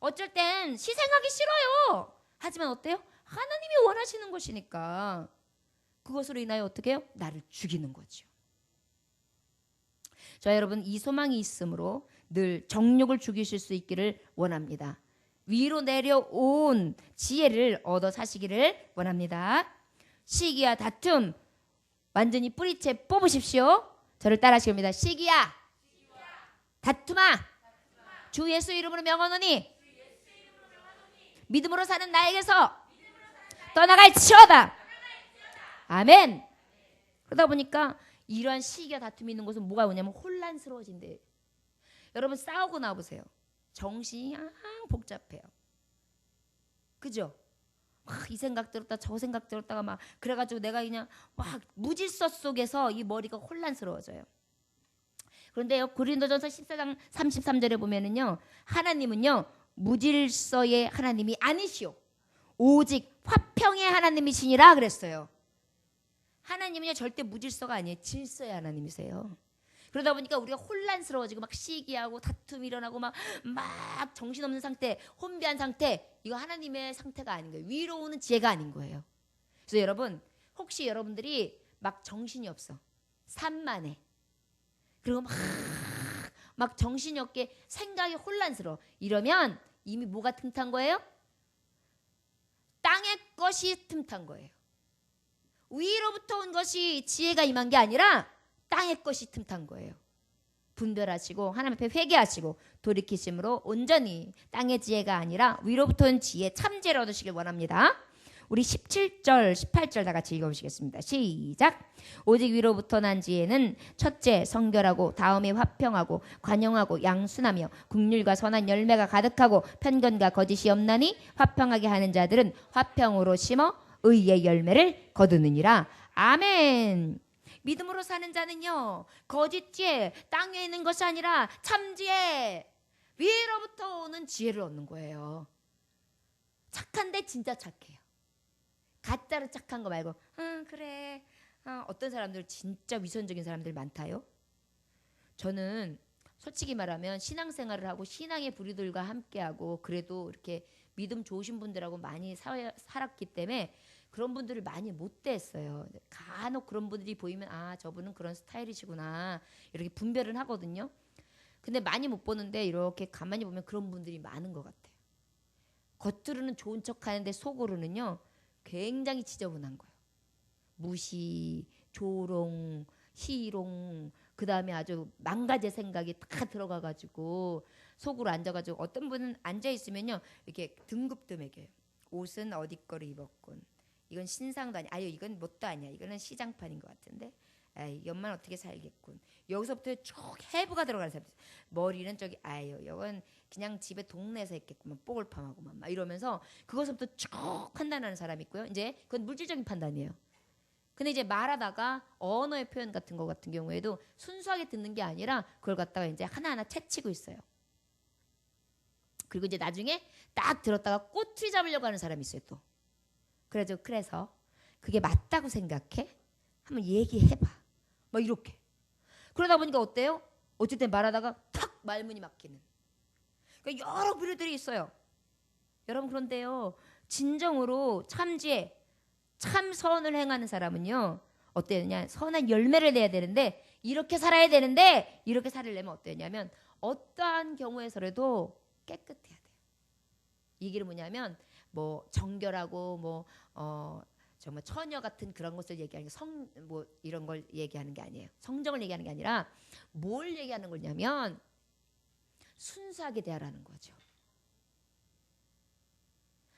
어쩔 땐 희생하기 싫어요. 하지만 어때요? 하나님이 원하시는 것이니까 그것으로 인하여 어떻게 해요? 나를 죽이는 거죠. 자 여러분 이 소망이 있으므로 늘 정욕을 죽이실 수 있기를 원합니다. 위로 내려온 지혜를 얻어 사시기를 원합니다. 시기와 다툼 완전히 뿌리채 뽑으십시오. 저를 따라하시옵니다. 시기야 다툼아 주 예수 이름으로 명하노니 믿음으로 사는 나에게서 떠나갈지어다. 아멘. 그러다 보니까 이러한 시기와 다툼이 있는 곳은 뭐가 오냐면 혼란스러워진대. 여러분 싸우고 나보세요. 정신이 복잡해요. 그죠? 막 이 생각 들었다 저 생각 들었다가 막 그래가지고 내가 그냥 막 무질서 속에서 이 머리가 혼란스러워져요. 그런데요 고린도전서 14장 33절에 보면은요 하나님은요 무질서의 하나님이 아니시오 오직 화평의 하나님이시니라 그랬어요. 하나님은요 절대 무질서가 아니에요. 질서의 하나님이세요. 그러다 보니까 우리가 혼란스러워지고 막 시기하고 다툼이 일어나고 막 정신없는 상태 혼비한 상태 이거 하나님의 상태가 아닌 거예요. 위로 오는 지혜가 아닌 거예요. 그래서 여러분 혹시 여러분들이 막 정신이 없어 산만해 그리고 막 정신이 없게 생각이 혼란스러워 이러면 이미 뭐가 틈탄 거예요? 땅의 것이 틈탄 거예요. 위로부터 온 것이 지혜가 임한 게 아니라 땅의 것이 틈탄 거예요. 분별하시고 하나님 앞에 회개하시고 돌이키심으로 온전히 땅의 지혜가 아니라 위로부터 온 지혜 참지혜를 얻으시길 원합니다. 우리 17절 18절 다 같이 읽어보시겠습니다. 시작. 오직 위로부터 난 지혜는 첫째 성결하고 다음에 화평하고 관용하고 양순하며 긍휼과 선한 열매가 가득하고 편견과 거짓이 없나니 화평하게 하는 자들은 화평으로 심어 의의 열매를 거두느니라. 아멘. 믿음으로 사는 자는요 거짓지혜 땅에 있는 것이 아니라 참지혜 위로부터 오는 지혜를 얻는 거예요. 착한데 진짜 착해요. 가짜로 착한 거 말고 그래 어떤 사람들 진짜 위선적인 사람들 많다요. 저는 솔직히 말하면 신앙생활을 하고 신앙의 부류들과 함께하고 그래도 이렇게 믿음 좋으신 분들하고 많이 살았기 때문에 그런 분들을 많이 못 대했어요. 간혹 그런 분들이 보이면 아 저분은 그런 스타일이시구나 이렇게 분별은 하거든요. 근데 많이 못 보는데 이렇게 가만히 보면 그런 분들이 많은 것 같아요. 겉으로는 좋은 척 하는데 속으로는요 굉장히 지저분한 거예요. 무시, 조롱, 희롱, 그 다음에 아주 망가질 생각이 다 들어가가지고 속으로 앉아가지고 어떤 분은 앉아있으면요 이렇게 등급도 매겨요. 옷은 어디 거를 입었군. 이건 신상도 아니야. 아유 이건 뭣도 아니야. 이거는 시장판인 것 같은데. 아이 연만 어떻게 살겠군. 여기서부터 쭉 해부가 들어가는 사람. 머리는 저기 아유 이건 그냥 집에 동네에서 했겠구만. 뽀글 팜하고만 막 이러면서 그것부터 쭉 판단하는 사람이 있고요. 이제 그건 물질적인 판단이에요. 근데 이제 말하다가 언어의 표현 같은 거 같은 경우에도 순수하게 듣는 게 아니라 그걸 갖다가 이제 하나하나 채치고 있어요. 그리고 이제 나중에 딱 들었다가 꼬투리 잡으려고 하는 사람이 있어요 또. 그래서 그게 맞다고 생각해? 한번 얘기해봐. 막 이렇게. 그러다 보니까 어때요? 어쨌든 말하다가 탁 말문이 막히는. 그러니까 여러 부류들이 있어요. 여러분 그런데요. 진정으로 참지혜, 참선을 행하는 사람은요. 어때냐? 선한 열매를 내야 되는데 이렇게 살아야 되는데 이렇게 살려면 어떠냐면 어떠한 경우에서라도 깨끗해야 돼요. 이 얘기는 뭐냐면 뭐 정결하고 뭐 정말 처녀 같은 그런 것을 얘기하는 게 뭐 이런 걸 얘기하는 게 아니에요. 성정을 얘기하는 게 아니라 뭘 얘기하는 거냐면 순수하게 대하라는 거죠.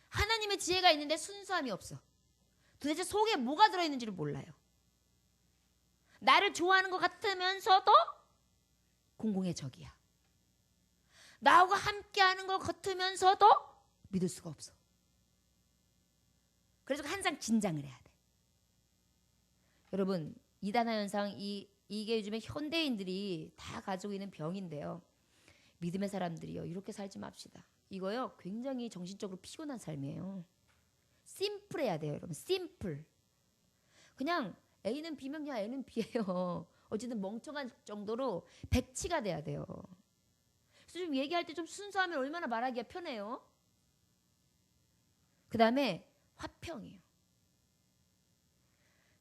하나님의 지혜가 있는데 순수함이 없어. 도대체 속에 뭐가 들어있는지를 몰라요. 나를 좋아하는 것 같으면서도 공공의 적이야. 나하고 함께하는 것 같으면서도 믿을 수가 없어. 그래서 항상 긴장을 해야 돼. 여러분 이단화 현상 이게 요즘에 현대인들이 다 가지고 있는 병인데요. 믿음의 사람들이요 이렇게 살지 맙시다. 이거요 굉장히 정신적으로 피곤한 삶이에요. 심플해야 돼요 여러분. 심플. 그냥 A는 B면 A는 B예요. 어쨌든 멍청한 정도로 백치가 돼야 돼요. 그래서 좀 얘기할 때 좀 순수하면 얼마나 말하기가 편해요. 그 다음에 화평이에요.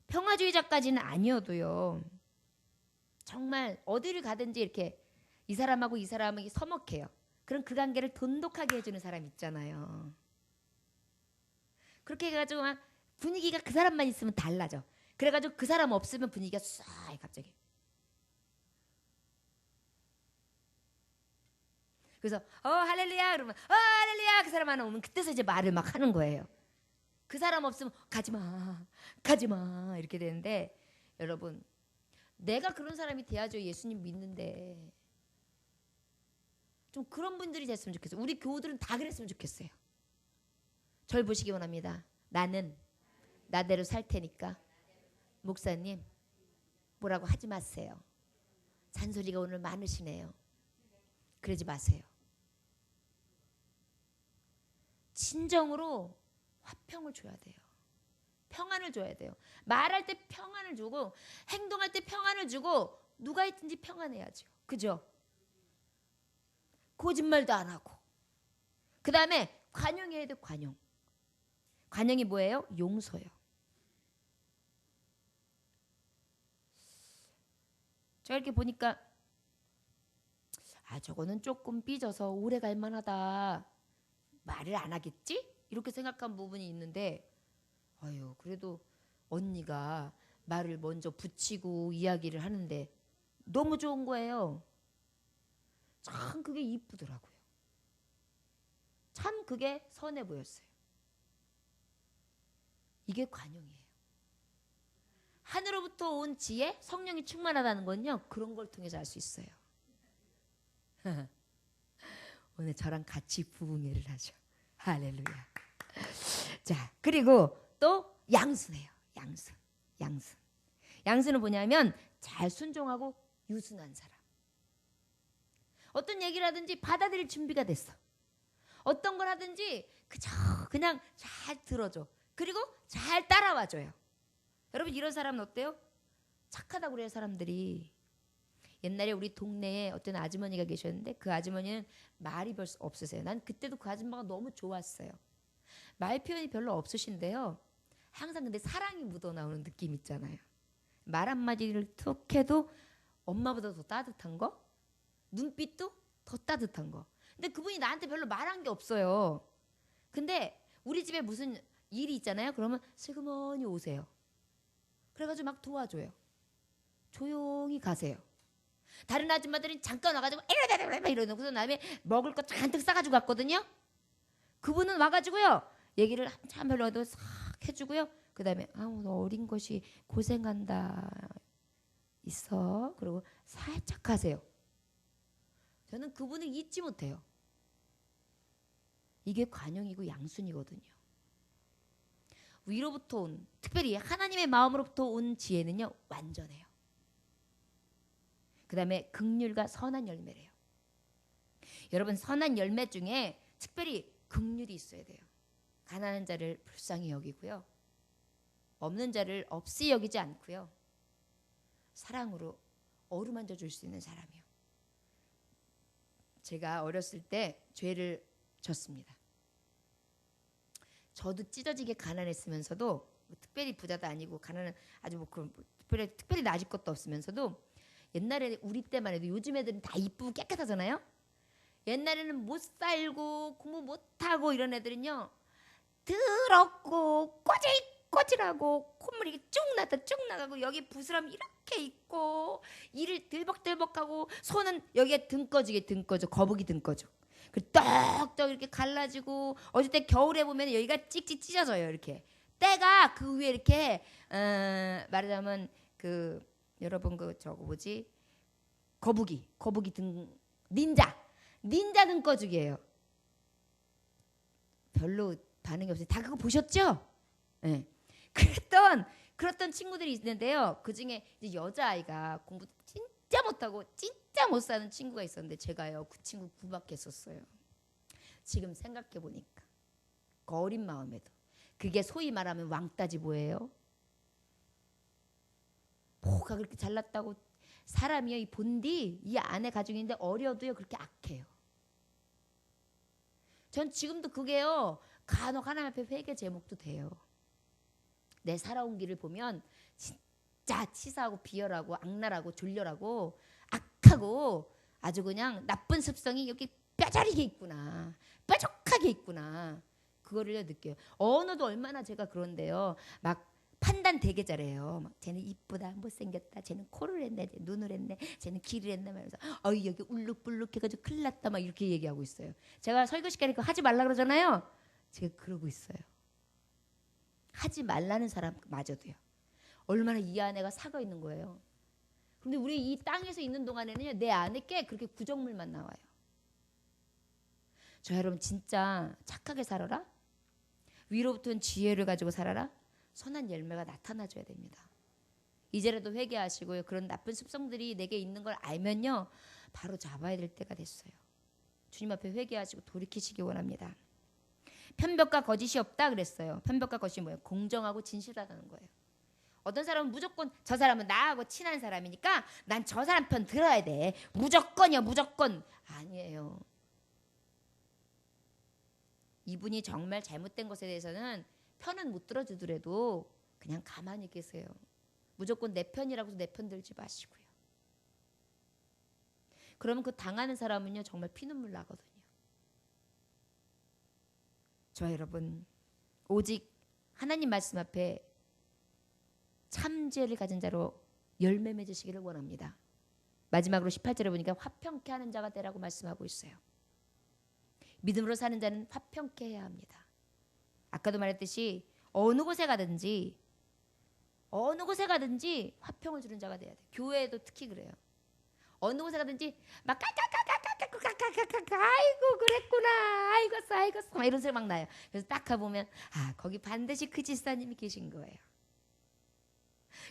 평화주의자까지는 아니어도요. 정말 어디를 가든지 이렇게 이 사람하고 이 사람이 서먹해요. 그럼 그 관계를 돈독하게 해주는 사람 있잖아요. 그렇게 해가지고 막 분위기가 그 사람만 있으면 달라져. 그래가지고 그 사람 없으면 분위기가 쏴 갑자기. 그래서 할렐루야 그러면 할렐루야 그 사람 하나 오면 그때서 이제 말을 막 하는 거예요. 그 사람 없으면 가지마 이렇게 되는데 여러분 내가 그런 사람이 돼야죠. 예수님 믿는데 좀 그런 분들이 됐으면 좋겠어요. 우리 교우들은 다 그랬으면 좋겠어요. 절 보시기 원합니다. 나는 나대로 살 테니까 목사님 뭐라고 하지 마세요. 잔소리가 오늘 많으시네요. 그러지 마세요. 진정으로 화평을 줘야 돼요. 평안을 줘야 돼요. 말할 때 평안을 주고 행동할 때 평안을 주고 누가 있든지 평안해야죠. 그죠? 거짓말도 안 하고 그 다음에 관용해야 돼. 관용이 뭐예요? 용서요. 제가 이렇게 보니까 저거는 조금 삐져서 오래 갈 만하다. 말을 안 하겠지? 이렇게 생각한 부분이 있는데 그래도 언니가 말을 먼저 붙이고 이야기를 하는데 너무 좋은 거예요. 참 그게 이쁘더라고요. 참 그게 선해 보였어요. 이게 관용이에요. 하늘로부터 온 지혜, 성령이 충만하다는 건요. 그런 걸 통해서 알 수 있어요. 오늘 저랑 같이 부부매를 하죠. 할렐루야. 자, 그리고 또 양순해요. 양순은 뭐냐면 잘 순종하고 유순한 사람. 어떤 얘기를 하든지 받아들일 준비가 됐어. 어떤 걸 하든지 그냥 잘 들어줘. 그리고 잘 따라와줘요. 여러분 이런 사람은 어때요? 착하다고 그래요 사람들이. 옛날에 우리 동네에 어떤 아주머니가 계셨는데 그 아주머니는 말이 별로 없으세요. 난 그때도 그 아줌마가 너무 좋았어요. 말 표현이 별로 없으신데요. 항상 근데 사랑이 묻어나오는 느낌 있잖아요. 말 한마디를 툭 해도 엄마보다 더 따뜻한 거? 눈빛도 더 따뜻한 거. 근데 그분이 나한테 별로 말한 게 없어요. 근데 우리 집에 무슨 일이 있잖아요. 그러면 슬그머니 오세요. 그래가지고 막 도와줘요. 조용히 가세요. 다른 아줌마들은 잠깐 와가지고 이러놓고서 다음에 먹을 거 잔뜩 싸가지고 갔거든요. 그분은 와가지고요. 얘기를 한참 별로도 싹 해주고요. 그 다음에 너 어린 것이 고생한다 있어. 그리고 살짝 하세요. 저는 그분을 잊지 못해요. 이게 관용이고 양순이거든요. 위로부터 온, 특별히 하나님의 마음으로부터 온 지혜는요, 완전해요. 그 다음에 긍휼과 선한 열매래요. 여러분, 선한 열매 중에 특별히 긍휼이 있어야 돼요. 가난한 자를 불쌍히 여기고요. 없는 자를 없이 여기지 않고요. 사랑으로 어루만져 줄 수 있는 사람이요. 제가 어렸을 때 죄를 졌습니다. 저도 찢어지게 가난했으면서도 뭐 특별히 부자도 아니고 가난은 아주 뭐 특별히 나아질 것도 없으면서도 옛날에 우리 때만 해도 요즘 애들은 다 이쁘고 깨끗하잖아요. 옛날에는 못 살고 공부 못하고 이런 애들은요. 더럽고 꼬질꼬질하고 콧물이 쭉 나다 쭉 나가고 여기 부스럼 이렇게 있고 이를 들벅들벅하고 손은 여기에 등 꺼져 거북이 등 꺼져. 그 떡떡 이렇게 갈라지고 어쩔 때 겨울에 보면 여기가 찍찍 찢어져요. 이렇게 때가 그 위에 이렇게 말하자면 그 여러분 그 저거 뭐지 거북이 등 닌자 등 꺼주기예요. 별로 반응이 없어요. 다 그거 보셨죠? 네. 그랬던 친구들이 있는데요. 그 중에 이제 여자아이가 공부 진짜 못하고 진짜 못 사는 친구가 있었는데 제가요 그 친구 구박했었어요. 지금 생각해 보니까 그 어린 마음에도 그게 소위 말하면 왕따지 뭐예요? 뭐가 그렇게 잘났다고 사람이요 이 본디 이 안에 가지고 있는데 어려도요 그렇게 악해요. 전 지금도 그게요 간혹 하나님 앞에 회개 제목도 돼요. 내 살아온 길을 보면 진짜 치사하고 비열하고 악랄하고 졸렬하고 악하고 아주 그냥 나쁜 습성이 여기 뼈저리게 있구나. 뾰족하게 있구나. 그거를 느껴요. 언어도 얼마나 제가 그런데요. 막 판단 되게 잘해요. 막 쟤는 이쁘다, 못생겼다, 쟤는 코를 했네, 쟤는 눈을 했네, 쟤는 귀를 했네 말면서 여기 울룩불룩해가지고 큰일 났다 막 이렇게 얘기하고 있어요. 제가 설교 시간에 그거 하지 말라 그러잖아요. 제가 그러고 있어요. 하지 말라는 사람마저도요. 얼마나 이 안에가 삭아 있는 거예요. 근데 우리 이 땅에서 있는 동안에는요, 내 안에 꽤 그렇게 구정물만 나와요. 저 여러분 진짜 착하게 살아라. 위로부터는 지혜를 가지고 살아라. 선한 열매가 나타나줘야 됩니다. 이제라도 회개하시고요. 그런 나쁜 습성들이 내게 있는 걸 알면요. 바로 잡아야 될 때가 됐어요. 주님 앞에 회개하시고 돌이키시기 원합니다. 편벽과 거짓이 없다 그랬어요. 편벽과 거짓이 뭐예요? 공정하고 진실하다는 거예요. 어떤 사람은 무조건 저 사람은 나하고 친한 사람이니까 난 저 사람 편 들어야 돼. 무조건이요. 무조건. 아니에요. 이분이 정말 잘못된 것에 대해서는 편은 못 들어주더라도 그냥 가만히 계세요. 무조건 내 편이라고 내 편 들지 마시고요. 그러면 그 당하는 사람은요 정말 피눈물 나거든요. 저 여러분 오직 하나님 말씀 앞에 참 지혜를 가진 자로 열매 맺으시기를 원합니다. 마지막으로 18절에 보니까 화평케 하는 자가 되라고 말씀하고 있어요. 믿음으로 사는 자는 화평케 해야 합니다. 아까도 말했듯이 어느 곳에 가든지 화평을 주는 자가 돼야 돼요. 교회에도 특히 그래요. 어느 곳에 가든지 막 아이고 그랬구나 아이고 막 이런 소리 막 나요. 그래서 딱 가보면 거기 반드시 그 집사님이 계신 거예요.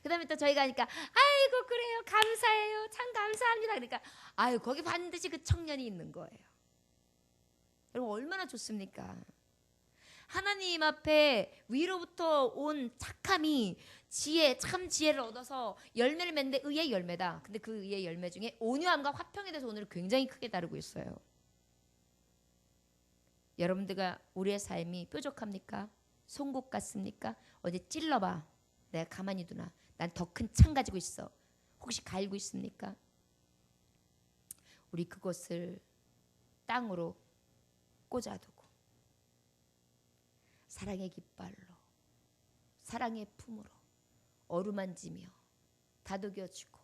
그 다음에 또 저희가 하니까 아이고 그래요 감사해요 참 감사합니다. 그러니까 거기 반드시 그 청년이 있는 거예요. 여러분 얼마나 좋습니까? 하나님 앞에 위로부터 온 착함이 참 지혜를 얻어서 열매를 맺는데 의의 열매다. 근데 그 의의 열매 중에 온유함과 화평에 대해서 오늘 굉장히 크게 다루고 있어요. 여러분들과 우리의 삶이 뾰족합니까? 송곳 같습니까? 어디 찔러봐. 내가 가만히 두나. 난 더 큰 창 가지고 있어. 혹시 갈고 있습니까? 우리 그것을 땅으로 꽂아두고 사랑의 깃발로 사랑의 품으로 어루만지며 다독여주고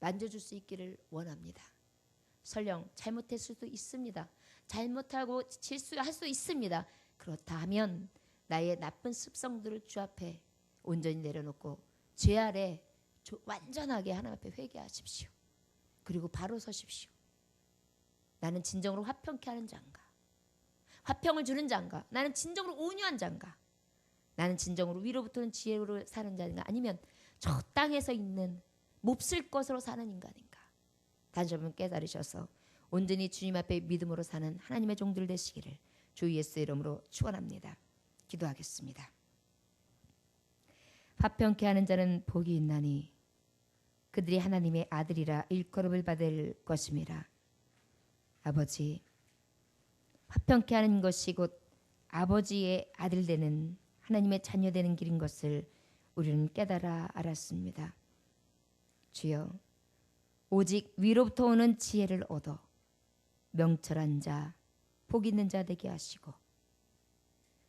만져줄 수 있기를 원합니다. 설령 잘못했을 수도 있습니다. 잘못하고 실수할 수 있습니다. 그렇다 하면 나의 나쁜 습성들을 주 앞에 온전히 내려놓고 죄 아래 완전하게 하나님 앞에 회개하십시오. 그리고 바로 서십시오. 나는 진정으로 화평케 하는 자인가? 화평을 주는 자인가? 나는 진정으로 온유한 자인가? 나는 진정으로 위로부터는 지혜로 사는 자인가? 아니면 저 땅에서 있는 몹쓸 것으로 사는 인간인가? 다시 한번 깨달으셔서 온전히 주님 앞에 믿음으로 사는 하나님의 종들 되시기를 주 예수 이름으로 축원합니다. 기도하겠습니다. 화평케 하는 자는 복이 있나니 그들이 하나님의 아들이라 일컬음을 받을 것임이라. 아버지, 화평케 하는 것이 곧 아버지의 아들 되는 하나님의 자녀 되는 길인 것을 우리는 깨달아 알았습니다. 주여, 오직 위로부터 오는 지혜를 얻어 명철한 자, 복 있는 자 되게 하시고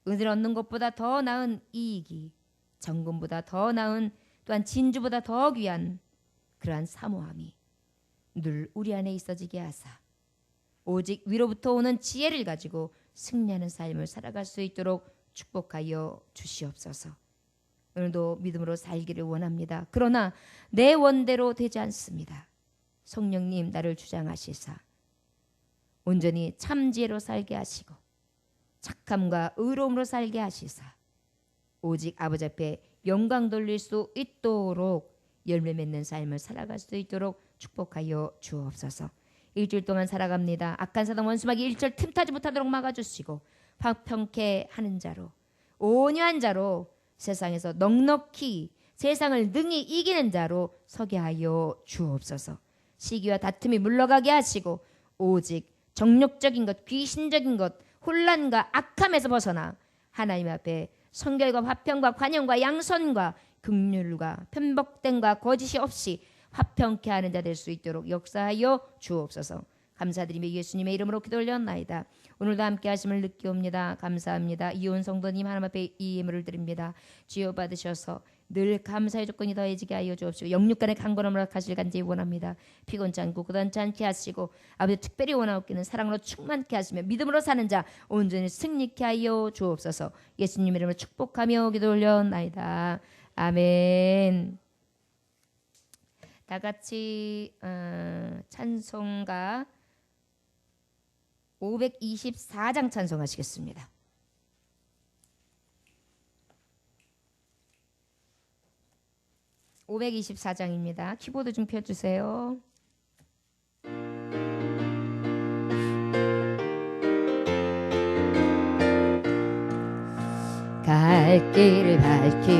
은혜를 얻는 것보다 더 나은 이익이 정금보다 더 나은 또한 진주보다 더 귀한 그러한 사모함이 늘 우리 안에 있어지게 하사 오직 위로부터 오는 지혜를 가지고 승리하는 삶을 살아갈 수 있도록 축복하여 주시옵소서. 오늘도 믿음으로 살기를 원합니다. 그러나 내 원대로 되지 않습니다. 성령님 나를 주장하시사 온전히 참 지혜로 살게 하시고 착함과 의로움으로 살게 하시사 오직 아버지 앞에 영광 돌릴 수 있도록 열매 맺는 삶을 살아갈 수 있도록 축복하여 주옵소서. 일주일 동안 살아갑니다. 악한 사단 원수마귀 일절 틈타지 못하도록 막아주시고 화평케 하는 자로 온유한 자로 세상에서 넉넉히 세상을 능히 이기는 자로 서게 하여 주옵소서. 시기와 다툼이 물러가게 하시고 오직 정욕적인 것, 귀신적인 것, 혼란과 악함에서 벗어나 하나님 앞에 성결과 화평과 관용과 양선과 긍휼과 편복됨과 거짓이 없이 화평케 하는 자 될 수 있도록 역사하여 주옵소서. 감사드리며 예수님의 이름으로 기도 올렸나이다. 오늘도 함께 하심을 느끼옵니다. 감사합니다. 이온 성도님 하나님 앞에 이 예물을 드립니다. 주여 받으셔서 늘 감사의 조건이 더해지게 하여 주옵시고 영육간의 강건함을 허락하시길 간절히 원합니다. 피곤치 않고 고단치 않게 하시고 아버지 특별히 원하옵기는 사랑으로 충만케 하시며 믿음으로 사는 자 온전히 승리케 하여 주옵소서. 예수님 이름으로 축복하며 기도 올렸나이다. 아멘. 다 같이 찬송가 524장 찬송하시겠습니다. 524장입니다. 키보드 좀 펴주세요. 갈 길을 밝히